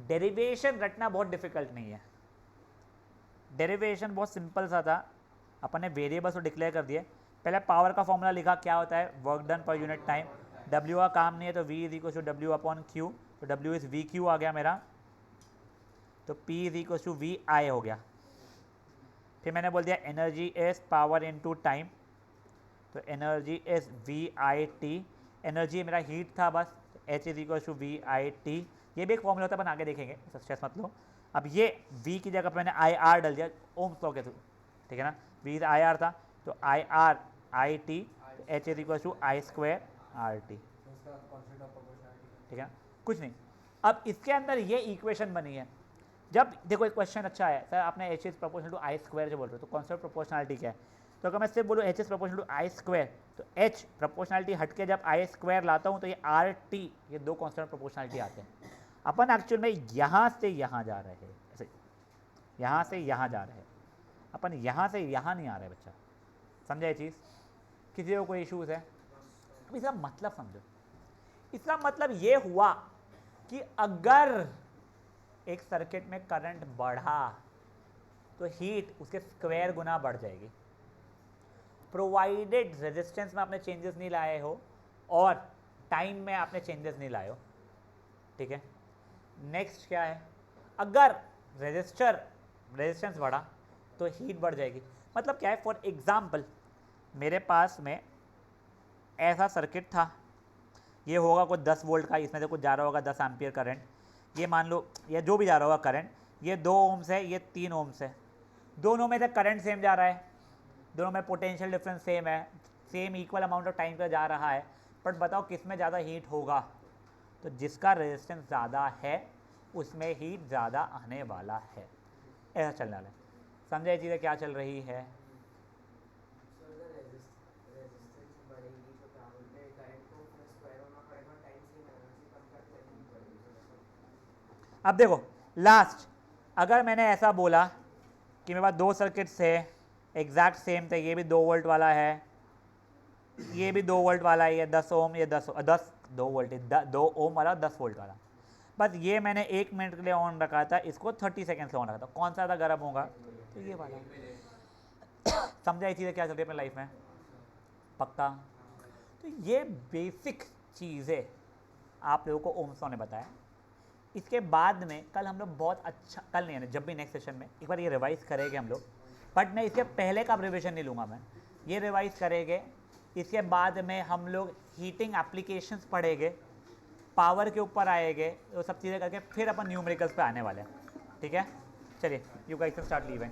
डेरिवेशन रटना बहुत डिफिकल्ट नहीं है, डेरिवेशन बहुत सिंपल सा था, अपन ने वेरिएबल्स को डिक्लेयर कर दिए। पहले पावर का फॉर्मूला लिखा, क्या होता है, work done per unit time, W का काम नहीं है तो V is equal to W upon Q, तो W इज VQ आ गया मेरा, तो P is equal to VI हो गया। फिर मैंने बोल दिया energy is power into time, तो एनर्जी इज VIT, एनर्जी मेरा हीट था बस, तो H is equal to VIT, ये भी एक फॉर्मूला होता है, अपन आगे देखेंगे, स्ट्रेस मत लो। अब ये V की जगह पर मैंने IR डाल दिया ओम्स लॉ के थ्रू, ठीक है ना, V इज IR था तो IR IT, तो H is equal to I square RT, ठीक है, कुछ नहीं। अब इसके अंदर ये इक्वेशन बनी है, जब देखो एक क्वेश्चन अच्छा है सर, आपने H is proportional to I square जो बोल रहे हो, तो कॉन्सेप्ट प्रोपोर्शनलिटी क्या है, तो अगर मैं सिर्फ बोलूँ H is proportional to I square, तो H प्रोपोर्शनलिटी हट के जब I स्क्वायर लाता हूँ तो ये RT, ये दो कॉन्सेप्ट प्रोपोर्शनलिटी आते हैं। अपन एक्चुअल में यहाँ से यहाँ जा रहे हैं, ऐसे यहाँ से यहाँ जा रहे हैं, अपन यहाँ से यहाँ नहीं आ रहे बच्चा, समझा ये चीज़, किसी को कोई इश्यूज़ है। अब इसका मतलब समझो, इसका मतलब ये हुआ कि अगर एक सर्किट में करंट बढ़ा तो हीट उसके स्क्वायर गुना बढ़ जाएगी, प्रोवाइडेड रेजिस्टेंस में आपने चेंजेस नहीं लाए हो और टाइम में आपने चेंजेस नहीं लाए हो, ठीक है। नेक्स्ट क्या है, अगर रेजिस्टेंस बढ़ा तो हीट बढ़ जाएगी। मतलब क्या है, फॉर एग्जाम्पल मेरे पास में ऐसा सर्किट था, ये होगा कुछ 10 वोल्ट का, इसमें से कुछ जा रहा होगा 10 एम्पियर करंट, ये मान लो ये जो भी जा रहा होगा करंट, ये 2 ओम्स है, ये 3 ओम्स है, दोनों में से करंट सेम जा रहा है, दोनों में पोटेंशियल डिफरेंस सेम है, same equal amount of time पर जा रहा है, बट बताओ किस में ज़्यादा हीट होगा, तो जिसका रेजिस्टेंस ज़्यादा है उसमें हीट ज़्यादा आने वाला है, ऐसा चलने वाला है। समझे चीज़ें क्या चल रही है। अब देखो लास्ट, अगर मैंने ऐसा बोला कि मेरे पास 2 सर्किट्स है एग्जैक्ट सेम थे, ये भी 2 वोल्ट वाला है, ये भी 2 वोल्ट वाला है, ये 10 ओम, ये 2 वोल्ट, 2 ओम वाला 10 वोल्ट वाला, बस ये मैंने 1 मिनट के लिए ऑन रखा था, इसको 30 सेकेंड से ऑन रखा था, कौन सा ज़्यादा गर्म होगा, तो ये वाला। समझा ये चीज़ें क्या चल रही है अपनी लाइफ में, पक्का। तो ये बेसिक चीज़ें आप लोगों को ओम्स लॉ ने बताया। इसके बाद में कल हम लोग बहुत अच्छा, कल नहीं है जब भी नेक्स्ट सेशन में एक बार ये रिवाइज़ करेंगे हम लोग, बट मैं इसके पहले का रिविजन नहीं लूँगा, मैं ये रिवाइज़ करेंगे। इसके बाद में हम लोग हीटिंग एप्लीकेशंस पढ़ेंगे, पावर के ऊपर आएंगे, वो सब चीज़ें करके फिर अपन न्यूमेरिकल्स पे आने वाले हैं, ठीक है। चलिए you guys can start leaving.